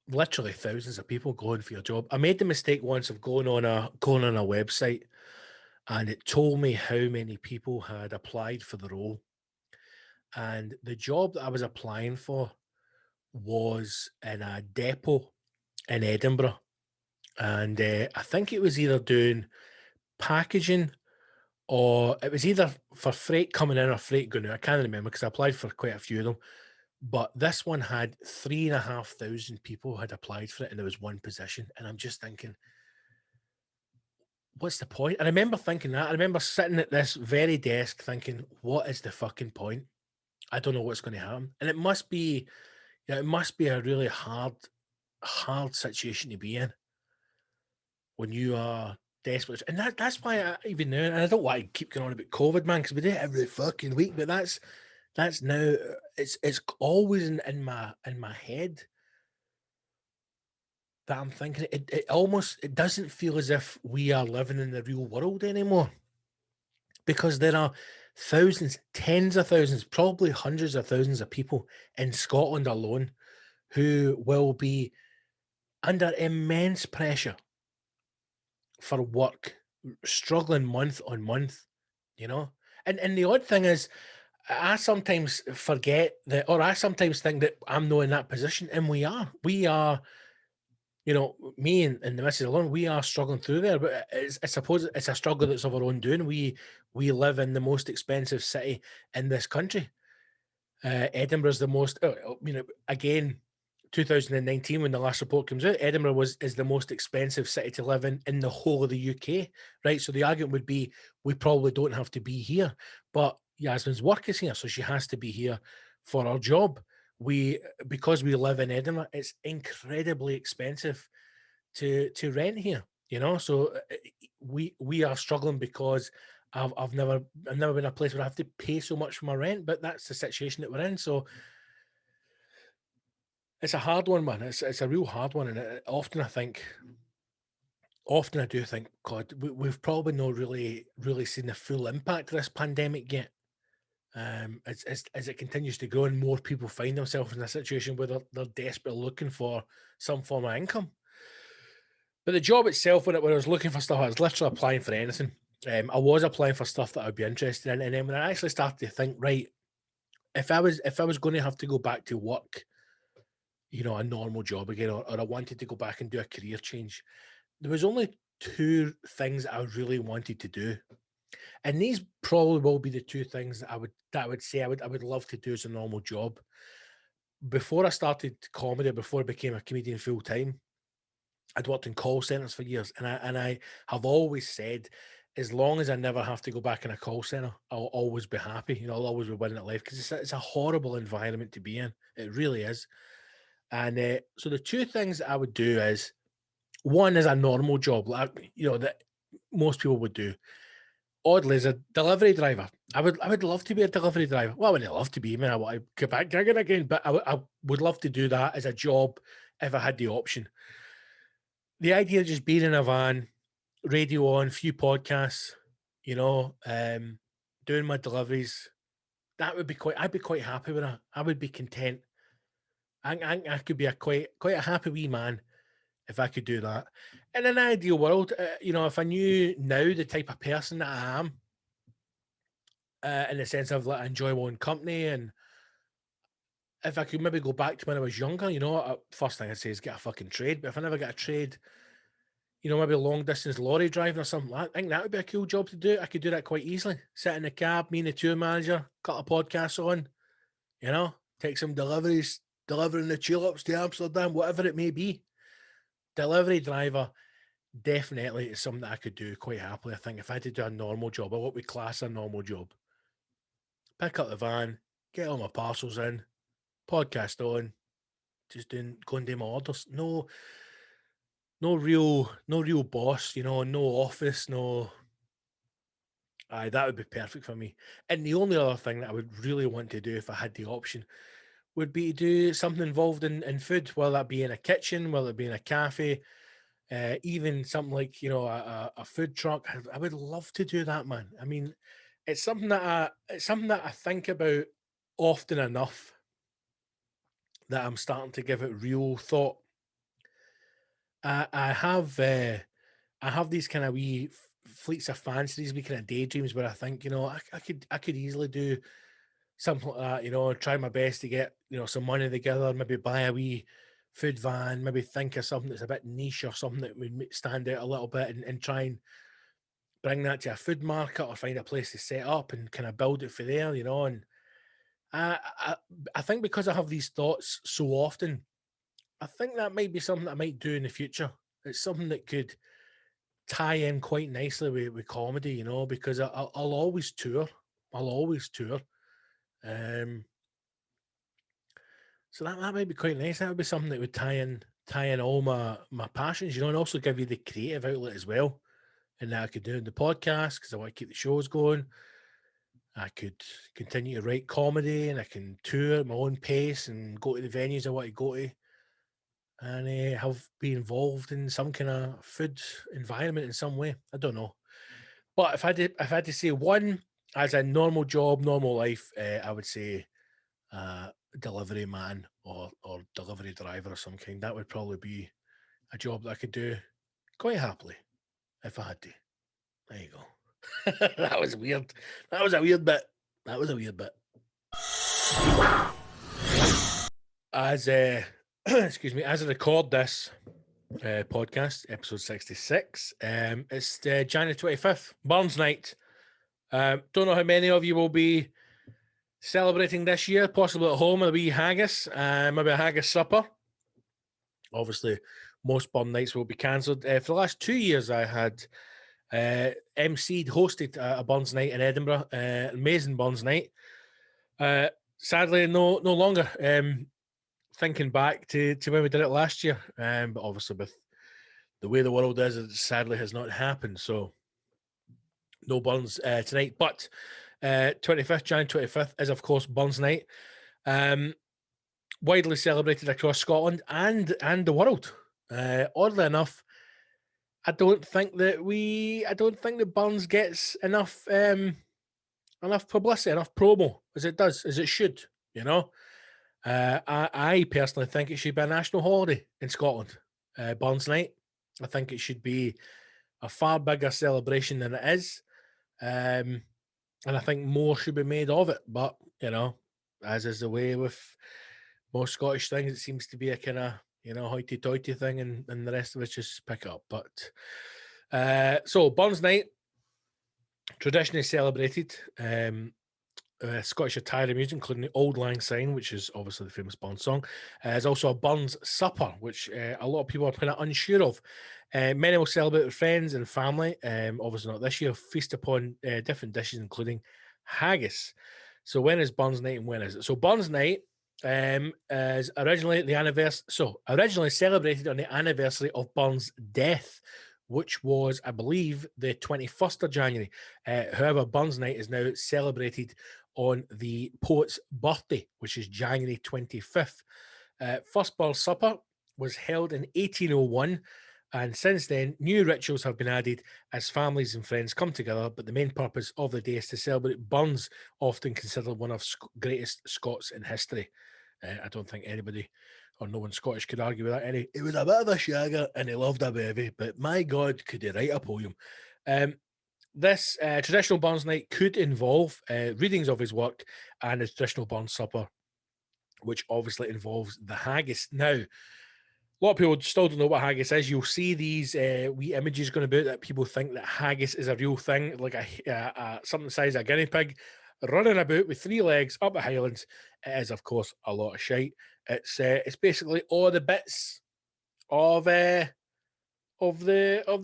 literally thousands of people going for your job. I made the mistake once of going on a website, and it told me how many people had applied for the role. And the job that I was applying for was in a depot in Edinburgh. And I think it was either doing packaging, or it was either for freight coming in or freight going out. I can't remember, because I applied for quite a few of them. But this one had 3,500 people had applied for it, and there was one position. And I'm just thinking, what's the point? And I remember thinking that. I remember sitting at this very desk thinking, what is the fucking point? I don't know what's going to happen. And it must be a really hard situation to be in when you are desperate. And that's why I, even now, and I don't want to keep going on about COVID, man, because we do it every fucking week, but that's now, it's always in my head that I'm thinking, it doesn't feel as if we are living in the real world anymore, because there are thousands, tens of thousands, probably hundreds of thousands of people in Scotland alone who will be under immense pressure for work, struggling month on month, And the odd thing is, I sometimes forget that, or I sometimes think that I'm not in that position, and we are, me and the missus alone, we are struggling through there. But I suppose it's a struggle that's of our own doing. We live in the most expensive city in this country. Edinburgh's the most, again, 2019, when the last report comes out, Edinburgh is the most expensive city to live in the whole of the UK, right? So the argument would be, we probably don't have to be here, but Yasmin's work is here, so she has to be here for our job. Because we live in Edinburgh, it's incredibly expensive to rent here, So we are struggling, because I've never been in a place where I have to pay so much for my rent, but that's the situation that we're in. So it's a hard one, man. It's a real hard one, and often I think, often I do think, God, we've probably not really seen the full impact of this pandemic yet. As it continues to grow and more people find themselves in a situation where they're desperately looking for some form of income. But the job itself, when I was looking for stuff, I was literally applying for anything. I was applying for stuff that I'd be interested in, and then when I actually started to think, right, if I was going to have to go back to work, you know, a normal job again, or I wanted to go back and do a career change, there was only two things I really wanted to do. And these probably will be the two things that I would say I would love to do as a normal job. Before I started comedy, before I became a comedian full time, I'd worked in call centers for years, and I have always said, as long as I never have to go back in a call center, I'll always be happy. You know, I'll always be winning at life, because it's a horrible environment to be in. It really is. And so the two things that I would do is, one is a normal job, like, you know, that most people would do. Oddly, as a delivery driver, I would love to be a delivery driver. Well, I wouldn't love to be, I want to get back gigging again, but I would love to do that as a job if I had the option. The idea of just being in a van, radio on, few podcasts, you know, doing my deliveries, I'd be quite happy with that. I would be content. I could be quite a happy wee man if I could do that. In an ideal world, you know, if I knew now the type of person that I am, in the sense of, like, I enjoy my own company, and if I could maybe go back to when I was younger, you know, first thing I'd say is get a fucking trade. But if I never get a trade, you know, maybe long distance lorry driving or something like that, I think that would be a cool job to do. I could do that quite easily. Sit in the cab, me and the tour manager, cut a podcast on, you know, take some deliveries, delivering the tulips to Amsterdam, whatever it may be. Delivery driver definitely is something that I could do quite happily. I think if I had to do a normal job, or what we class a normal job, pick up the van, get all my parcels in, podcast on, just go and do my orders. No real boss, you know, no office, no. Aye, that would be perfect for me. And the only other thing that I would really want to do if I had the option would be to do something involved in food, whether that be in a kitchen, whether it be in a cafe, even something like, you know, a food truck. I would love to do that, man. I mean, it's something that I think about often enough that I'm starting to give it real thought. I have these kind of wee fleets of fancy, these wee kind of daydreams where I think, you know, I could easily do something like that, you know, try my best to get, you know, some money together, maybe buy a wee food van, maybe think of something that's a bit niche or something that would stand out a little bit, and try and bring that to a food market, or find a place to set up and kind of build it for there, you know. And I think because I have these thoughts so often, I think that might be something that I might do in the future. It's something that could tie in quite nicely with comedy, you know, because I'll always tour. I'll always tour. So that might be quite nice. That would be something that would tie in all my passions, you know, and also give you the creative outlet as well. And that I could do in the podcast, because I want to keep the shows going. I could continue to write comedy, and I can tour at my own pace and go to the venues I want to go to, and be involved in some kind of food environment in some way. I don't know. But if I had to say one as a normal job, normal life, I would say delivery man or delivery driver of some kind. That would probably be a job that I could do quite happily if I had to. There you go. That was weird. That was a weird bit. As excuse me, as I record this podcast, episode 66, it's January 25th, Burns Night. Don't know how many of you will be celebrating this year, possibly at home with a wee haggis, maybe a haggis supper. Obviously, most Burn Nights will be cancelled. For the last 2 years, I had MC'd, hosted a Burns Night in Edinburgh, amazing Burns Night. Sadly, no longer. Thinking back to when we did it last year, but obviously with the way the world is, it sadly has not happened. So no Burns tonight, but 25th, January 25th is of course Burns Night, widely celebrated across Scotland and the world. Oddly enough, I don't think that Burns gets enough publicity, enough promo as it should, you know. I personally think it should be a national holiday in Scotland, Burns Night. I think it should be a far bigger celebration than it is. And I think more should be made of it. But, you know, as is the way with most Scottish things, it seems to be a kind of, you know, hoity-toity thing, and the rest of us just pick up. But so Burns Night, traditionally celebrated. Scottish attire music, including the Auld Lang Syne, which is obviously the famous Burns song. There's also a Burns Supper, which a lot of people are kind of unsure of. Many will celebrate with friends and family. Obviously not this year. Feast upon different dishes, including haggis. So when is Burns Night and when is it? So Burns Night is originally the anniversary. So originally celebrated on the anniversary of Burns' death, which was, I believe, the 21st of January. However, Burns Night is now celebrated on the poet's birthday, which is January 25th. First Burns Supper was held in 1801, and since then, new rituals have been added as families and friends come together, but the main purpose of the day is to celebrate Burns, often considered one of greatest Scots in history. I don't think anybody or no one Scottish could argue with that. He was a bit of a shagger and he loved a bevy, but my God, could he write a poem? This traditional Burns Night could involve readings of his work and his traditional Burns Supper, which obviously involves the haggis. Now, a lot of people still don't know what haggis is. You'll see these wee images going about that people think that haggis is a real thing, like something the size of a guinea pig running about with 3 legs up the Highlands. It is, of course, a lot of shite. It's basically all the bits of the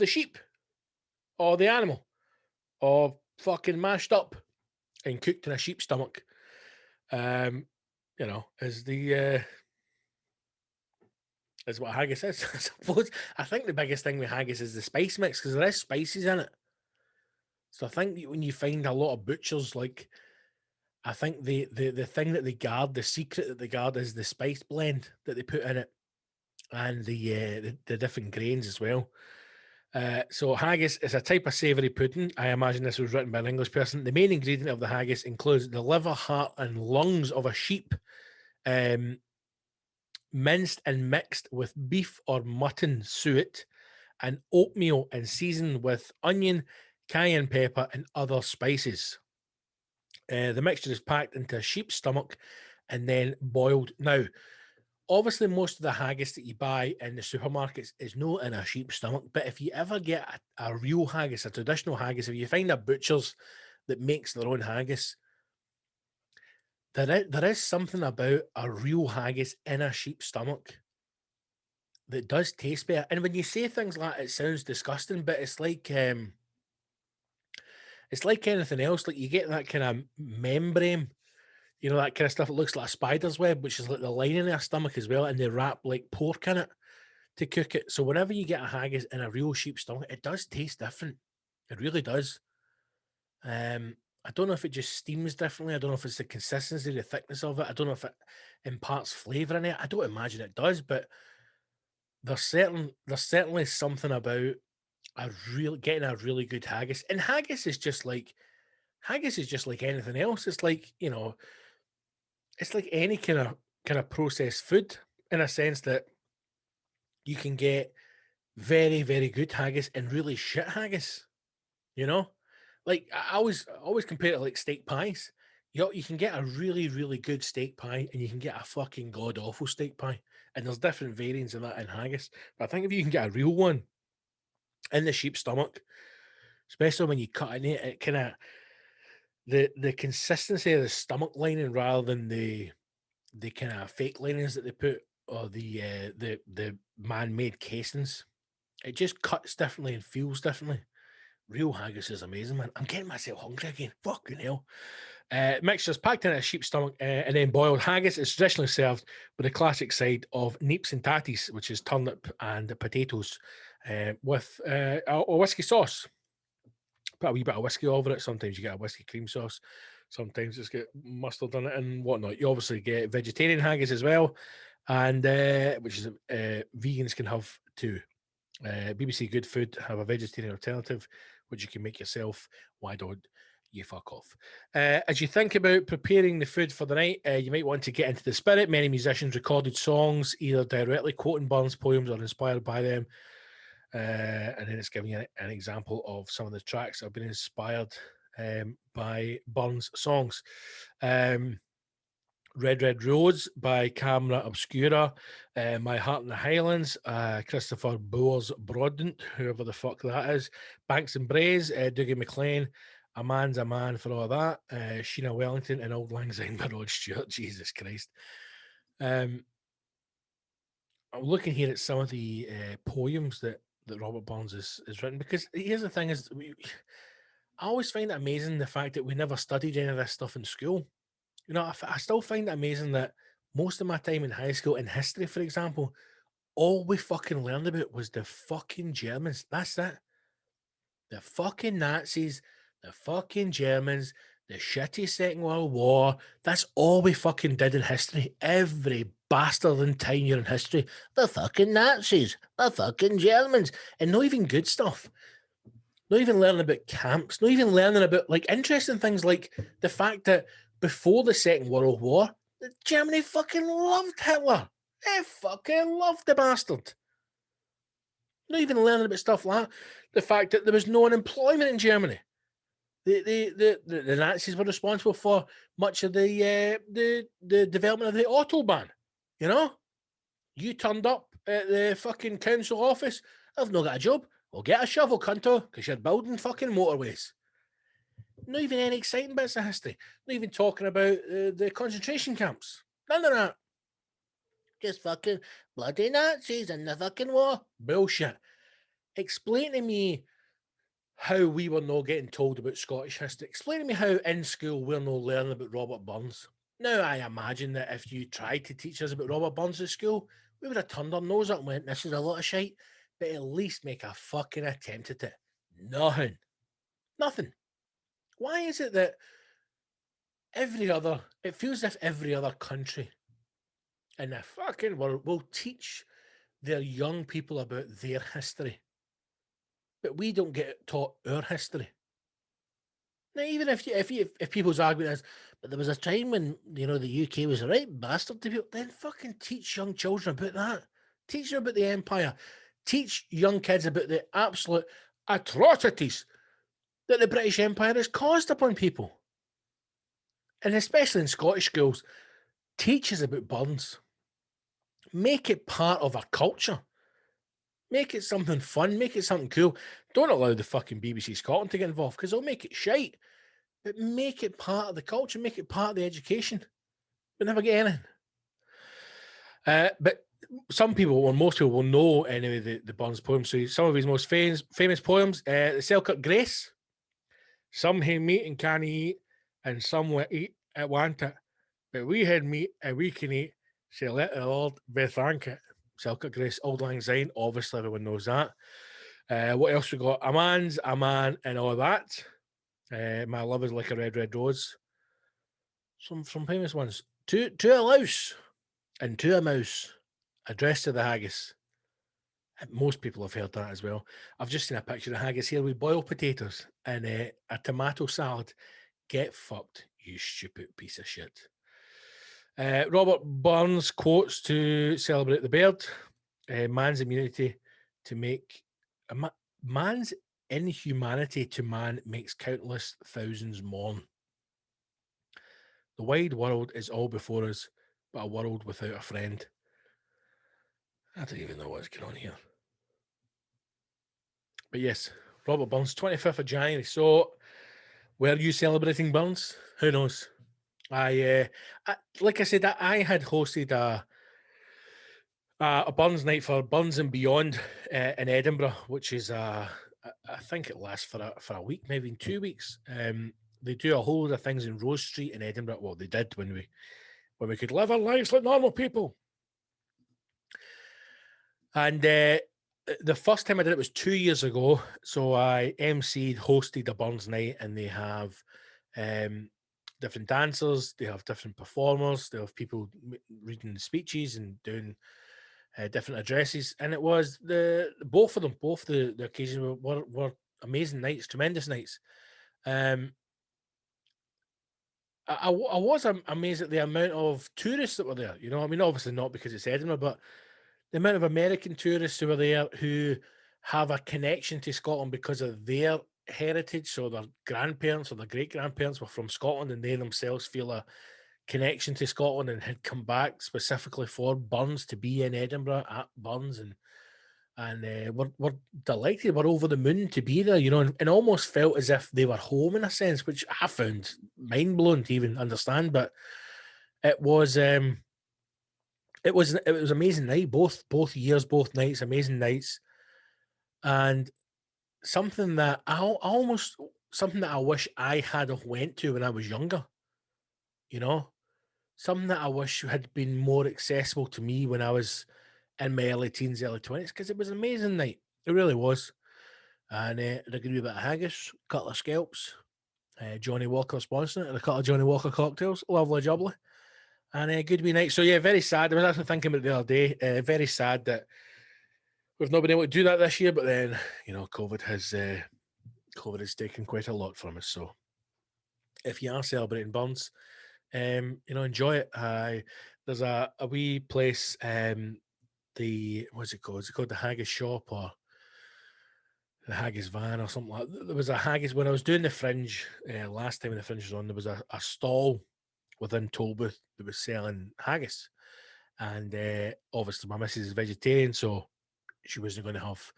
sheep or the animal, or fucking mashed up and cooked in a sheep's stomach. You know, is what haggis is. I suppose. I think the biggest thing with haggis is the spice mix, because there is spices in it. So I think when you find a lot of butchers, like, I think the thing that they guard, the secret that they guard, is the spice blend that they put in it, and the different grains as well. So haggis is a type of savoury pudding. I imagine this was written by an English person. The main ingredient of the haggis includes the liver, heart, and lungs of a sheep, minced and mixed with beef or mutton suet, and oatmeal, and seasoned with onion, cayenne pepper, and other spices. The mixture is packed into a sheep's stomach and then boiled. Now, obviously, most of the haggis that you buy in the supermarkets is not in a sheep's stomach, but if you ever get a real haggis, a traditional haggis, if you find a butcher's that makes their own haggis, there is something about a real haggis in a sheep's stomach that does taste better. And when you say things like it sounds disgusting, but it's like anything else. Like, you get that kind of membrane, you know, that kind of stuff. It looks like a spider's web, which is like the lining of their stomach as well, and they wrap like pork in it to cook it. So whenever you get a haggis in a real sheep's stomach, it does taste different. It really does. I don't know if it just steams differently. I don't know if it's the consistency, the thickness of it. I don't know if it imparts flavour in it. I don't imagine it does, but there's certainly something about getting a really good haggis. And haggis is just like anything else. It's like, you know, it's like any kind of processed food, in a sense that you can get very, very good haggis and really shit haggis, you know? Like, I always compare it like steak pies. You can get a really, really good steak pie, and you can get a fucking god-awful steak pie. And there's different variants of that in haggis. But I think if you can get a real one in the sheep's stomach, especially when you cut in it, it kind of, the consistency of the stomach lining rather than the kind of fake linings that they put, or the man-made casings, it just cuts differently and feels differently. Real haggis is amazing, man. I'm getting myself hungry again. Fucking hell. Mixtures packed in a sheep's stomach and then boiled. Haggis is traditionally served with a classic side of neeps and tatties, which is turnip and potatoes, with a whiskey sauce. Put a wee bit of whiskey over it. Sometimes you get a whiskey cream sauce. Sometimes it's got mustard in it and whatnot. You obviously get vegetarian haggis as well, and which is vegans can have too. BBC Good Food have a vegetarian alternative, which you can make yourself. Why don't you fuck off? As you think about preparing the food for the night, you might want to get into the spirit. Many musicians recorded songs, either directly quoting Burns' poems or inspired by them. And then it's giving you an example of some of the tracks that have been inspired by Burns' songs. Red Red Rose by Camera Obscura, My Heart in the Highlands, Christopher Boers Broadbent, whoever the fuck that is, Banks and Braes, Dougie MacLean, A Man's a Man for all that, Sheena Wellington, and Old Lang Syne by Rod Stewart. Jesus Christ. I'm looking here at some of the poems that Robert Burns has written, because here's the thing is, I always find it amazing the fact that we never studied any of this stuff in school. You know, I still find it amazing that most of my time in high school, in history, for example, all we fucking learned about was the fucking Germans. That's it. The fucking Nazis, the fucking Germans, the shitty Second World War. That's all we fucking did in history. Every bastard in time you're in history. The fucking Nazis, the fucking Germans, and not even good stuff. Not even learning about camps, not even learning about like interesting things like the fact that before the Second World War, Germany fucking loved Hitler. They fucking loved the bastard. Not even learning about stuff like that. The fact that there was no unemployment in Germany. The Nazis were responsible for much of the development of the Autobahn. You know? You turned up at the fucking council office. I've not got a job. Well, get a shovel, cunto, because you're building fucking motorways. Not even any exciting bits of history. Not even talking about the concentration camps. None of that. Just fucking bloody Nazis and the fucking war. Bullshit. Explain to me how we were not getting told about Scottish history. Explain to me how in school we're not learning about Robert Burns. Now, I imagine that if you tried to teach us about Robert Burns at school, we would have turned our nose up and went, this is a lot of shite, but at least make a fucking attempt at it. Nothing. Nothing. Why is it that it feels as if every other country in the fucking world will teach their young people about their history, but we don't get taught our history? Now, even if people's argument is, but there was a time when, you know, the UK was a right bastard to people, then fucking teach young children about that. Teach them about the empire. Teach young kids about the absolute atrocities that the British Empire has caused upon people. And especially in Scottish schools, teach us about Burns. Make it part of our culture. Make it something fun. Make it something cool. Don't allow the fucking BBC Scotland to get involved because they'll make it shite. But make it part of the culture. Make it part of the education. But never get anything. But some people, or most people, will know anyway the Burns poems. So some of his most famous poems: the Selkirk Grace. Some hae meat and can't eat, and some will eat at want it. But we had meat and we can eat, so let the Lord be thanked. Selkirk Grace, Auld Lang Syne, obviously everyone knows that. What else we got? A man's a man and all that. My love is like a red, red rose. Some famous ones. To a louse and to a mouse, addressed to the haggis. Most people have heard that as well. I've just seen a picture of haggis here with boiled potatoes and a tomato salad. Get fucked, you stupid piece of shit. Robert Burns quotes to celebrate the bird. Man's immunity to make man's inhumanity to man makes countless thousands mourn. The wide world is all before us, but a world without a friend. I don't even know what's going on here. But yes, Robert Burns, 25th of January. So, were you celebrating Burns? Who knows? I like I said, I had hosted a Burns night for Burns and Beyond in Edinburgh, which is I think it lasts for a week, maybe in 2 weeks. They do a whole lot of things in Rose Street in Edinburgh. Well, they did when we could live our lives like normal people. And the first time I did it was 2 years ago. So I emceed, hosted a Burns night, and they have different dancers, they have different performers, they have people reading the speeches and doing different addresses, and it was both of them, both the occasions were amazing nights, tremendous nights. I was amazed at the amount of tourists that were there. You know, I mean, obviously not because it's Edinburgh, but the amount of American tourists who were there who have a connection to Scotland because of their heritage. So their grandparents or their great grandparents were from Scotland, and they themselves feel a connection to Scotland and had come back specifically for Burns to be in Edinburgh at Burns, and we're delighted. We're over the moon to be there, you know, and almost felt as if they were home in a sense, which I found mind blowing to even understand. But it was an amazing night, both years, both nights, amazing nights, and something that something that I wish I had went to when I was younger, you know, something that I wish had been more accessible to me when I was in my early teens, early 20s, because it was an amazing night. It really was. And I could do a bit of haggis, a couple of scalps, Johnny Walker sponsoring it, and a couple of Johnny Walker cocktails. Lovely jubbly. And a good wee night. So, yeah, very sad. I was actually thinking about it the other day. Very sad that we've not been able to do that this year, but then, you know, COVID has taken quite a lot from us. So, if you are celebrating Burns, you know, enjoy it. There's a wee place, what's it called? Is it called the Haggis Shop or the Haggis Van or something like that? There was a haggis when I was doing the Fringe last time when the Fringe was on. There was a stall within Tolbooth that was selling haggis, and obviously my missus is vegetarian, so she wasn't going to have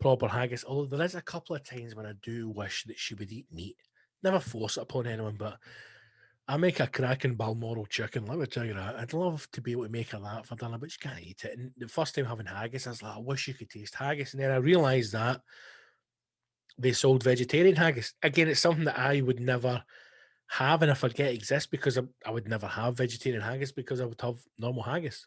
proper haggis. Although there is a couple of times when I do wish that she would eat meat. Never force it upon anyone, but I make a cracking Balmoral chicken, let me tell you that. I'd love to be able to make her that for dinner, but she can't eat it. And the first time having haggis, I was like, I wish you could taste haggis. And then I realised that they sold vegetarian haggis. Again, it's something that I would never have and I forget exists, because I would never have vegetarian haggis because I would have normal haggis.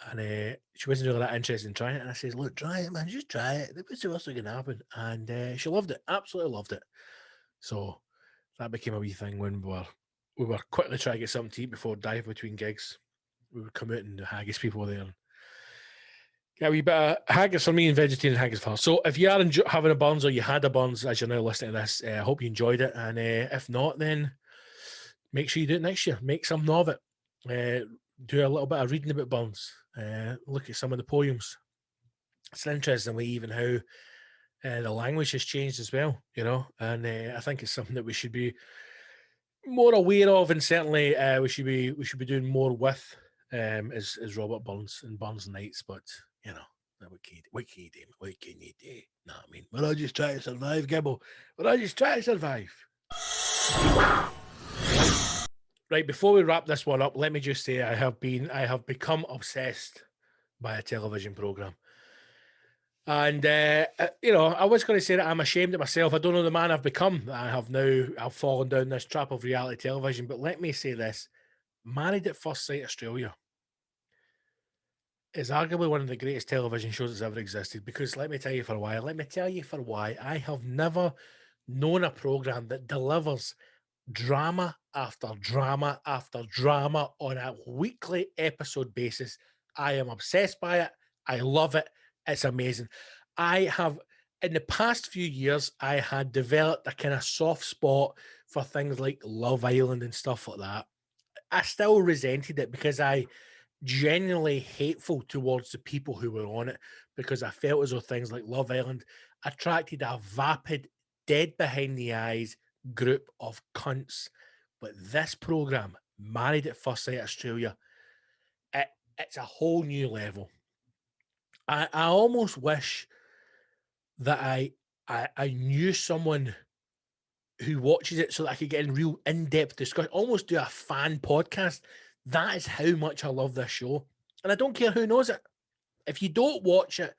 And she wasn't really that interested in trying it. And I says, look, try it, man. Just try it. What's the worst that can happen? And she loved it. Absolutely loved it. So that became a wee thing when we were quickly trying to get something to eat before diving between gigs. We would come out and the haggis people were there. And get a wee bit of haggis for me and vegetarian haggis for her. So if you are having a Burns or you had a Burns as you're now listening to this, I hope you enjoyed it. And if not, then make sure you do it next year. Make something of it. Do a little bit of reading about Burns. Look at some of the poems. It's an interesting way even how the language has changed as well, you know, and I think it's something that we should be more aware of, and certainly we should be doing more with as Robert Burns and Burns Nights. But you know, what can you do? No, I mean, we're all just trying to survive, Gibble. We're all just trying to survive. Right, before we wrap this one up, let me just say I have become obsessed by a television program. And, you know, I was going to say that I'm ashamed of myself. I don't know the man I've become. I've fallen down this trap of reality television. But let me say this. Married at First Sight Australia is arguably one of the greatest television shows that's ever existed. Because let me tell you for why. I have never known a program that delivers drama after drama after drama on a weekly episode basis. I am obsessed by it. I love it. It's amazing. In the past few years, I had developed a kind of soft spot for things like Love Island and stuff like that. I still resented it because I genuinely hateful towards the people who were on it, because I felt as though things like Love Island attracted a vapid, dead behind the eyes group of cunts. But this program, Married at First Sight Australia, it's a whole new level. I almost wish that I knew someone who watches it so that I could get in real in-depth discussion, almost do a fan podcast. That is how much I love this show. And I don't care who knows it. If you don't watch it,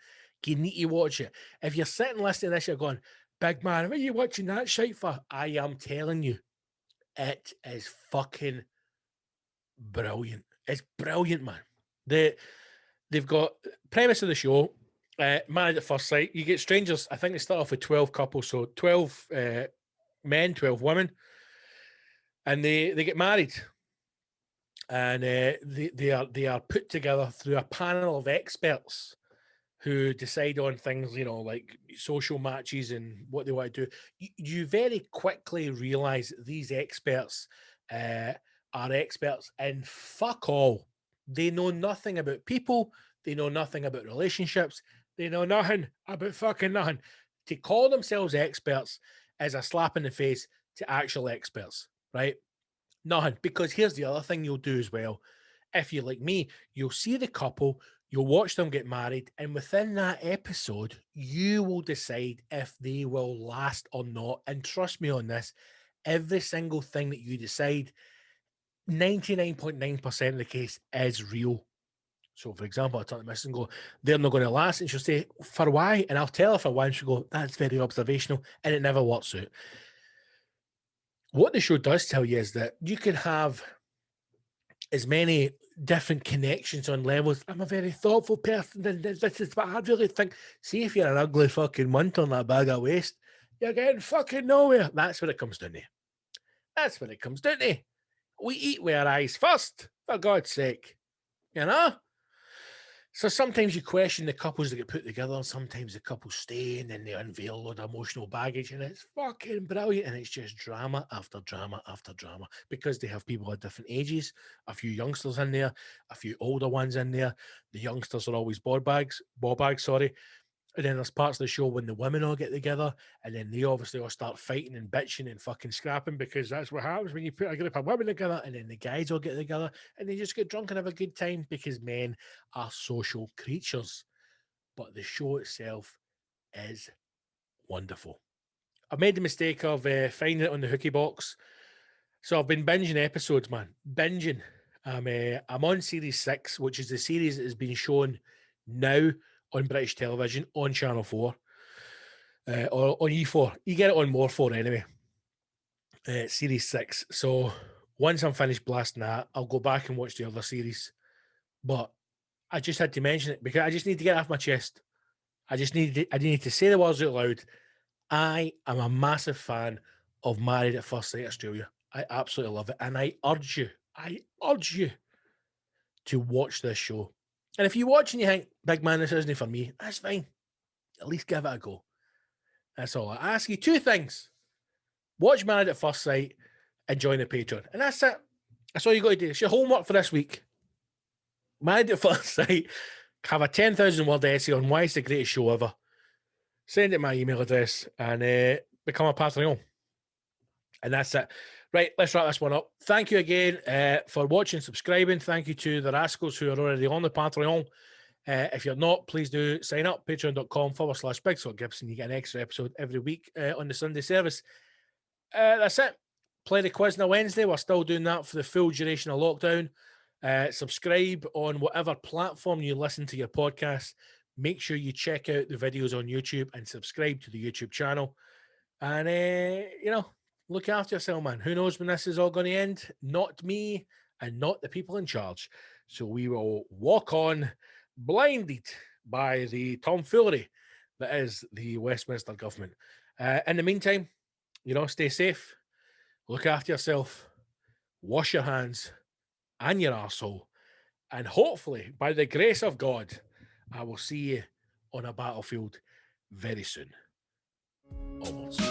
you need to watch it. If you're sitting listening to this, you're going, big man, what are you watching that shite for? I am telling you, it is fucking brilliant. It's brilliant, man. They've got premise of the show, Married at First Sight. You get strangers. I think they start off with 12 couples, so 12 men, 12 women, and they get married. and they are put together through a panel of experts who decide on things, you know, like social matches and what they want to do. You very quickly realize that these experts are experts in fuck all. They know nothing about people. They know nothing about relationships. They know nothing about fucking nothing. To call themselves experts is a slap in the face to actual experts, right? Nothing. Because here's the other thing you'll do as well. If you're like me, you'll see the couple, you'll watch them get married, and within that episode, you will decide if they will last or not. And trust me on this, every single thing that you decide, 99.9% of the case is real. So, for example, I talk to my missus and go, they're not going to last. And she'll say, for why? And I'll tell her for why. And she'll go, that's very observational. And it never works out. What the show does tell you is that you can have as many different connections on levels. I'm a very thoughtful person, and this is what I really think. See, if you're an ugly fucking munt on that bag of waste, you're getting fucking nowhere. That's what it comes down to. That's what it comes down to. We eat with our eyes first, for God's sake. You know? So sometimes you question the couples that get put together, and sometimes the couples stay and then they unveil a load of emotional baggage, and it's fucking brilliant. And it's just drama after drama after drama because they have people at different ages, a few youngsters in there, a few older ones in there. The youngsters are always ball bags, sorry. And then there's parts of the show when the women all get together, and then they obviously all start fighting and bitching and fucking scrapping, because that's what happens when you put a group of women together. And then the guys all get together and they just get drunk and have a good time, because men are social creatures. But the show itself is wonderful. I've made the mistake of finding it on the Hookie Box. So I've been binging episodes, man. Binging. I'm on series 6, which is the series that has been shown now on British television on Channel 4 or on E4. You get it on More 4 anyway. Series 6. So once I'm finished blasting that, I'll go back and watch the other series. But I just had to mention it because I just need to get it off my chest. I need to say the words out loud. I am a massive fan of Married at First Sight Australia. I absolutely love it. And I urge you to watch this show. And if you watch and you think, big man, this isn't for me, that's fine. At least give it a go. That's all. I ask you 2 things. Watch Married at First Sight and join the Patreon. And that's it. That's all you got to do. It's your homework for this week. Married at First Sight. Have a 10,000 word essay on why it's the greatest show ever. Send it my email address and become a Patreon. And that's it. Right, let's wrap this one up. Thank you again for watching, subscribing. Thank you to the rascals who are already on the Patreon. If you're not, please do sign up. Patreon.com/Big Scott Gibson. You get an extra episode every week on the Sunday service. That's it. Play the quiz on a Wednesday. We're still doing that for the full duration of lockdown. Subscribe on whatever platform you listen to your podcast. Make sure you check out the videos on YouTube and subscribe to the YouTube channel. And, you know, look after yourself, man. Who knows when this is all going to end? Not me and not the people in charge. So we will walk on blinded by the tomfoolery that is the Westminster government. In the meantime, you know, stay safe. Look after yourself. Wash your hands and your arsehole. And hopefully, by the grace of God, I will see you on a battlefield very soon. Onwards.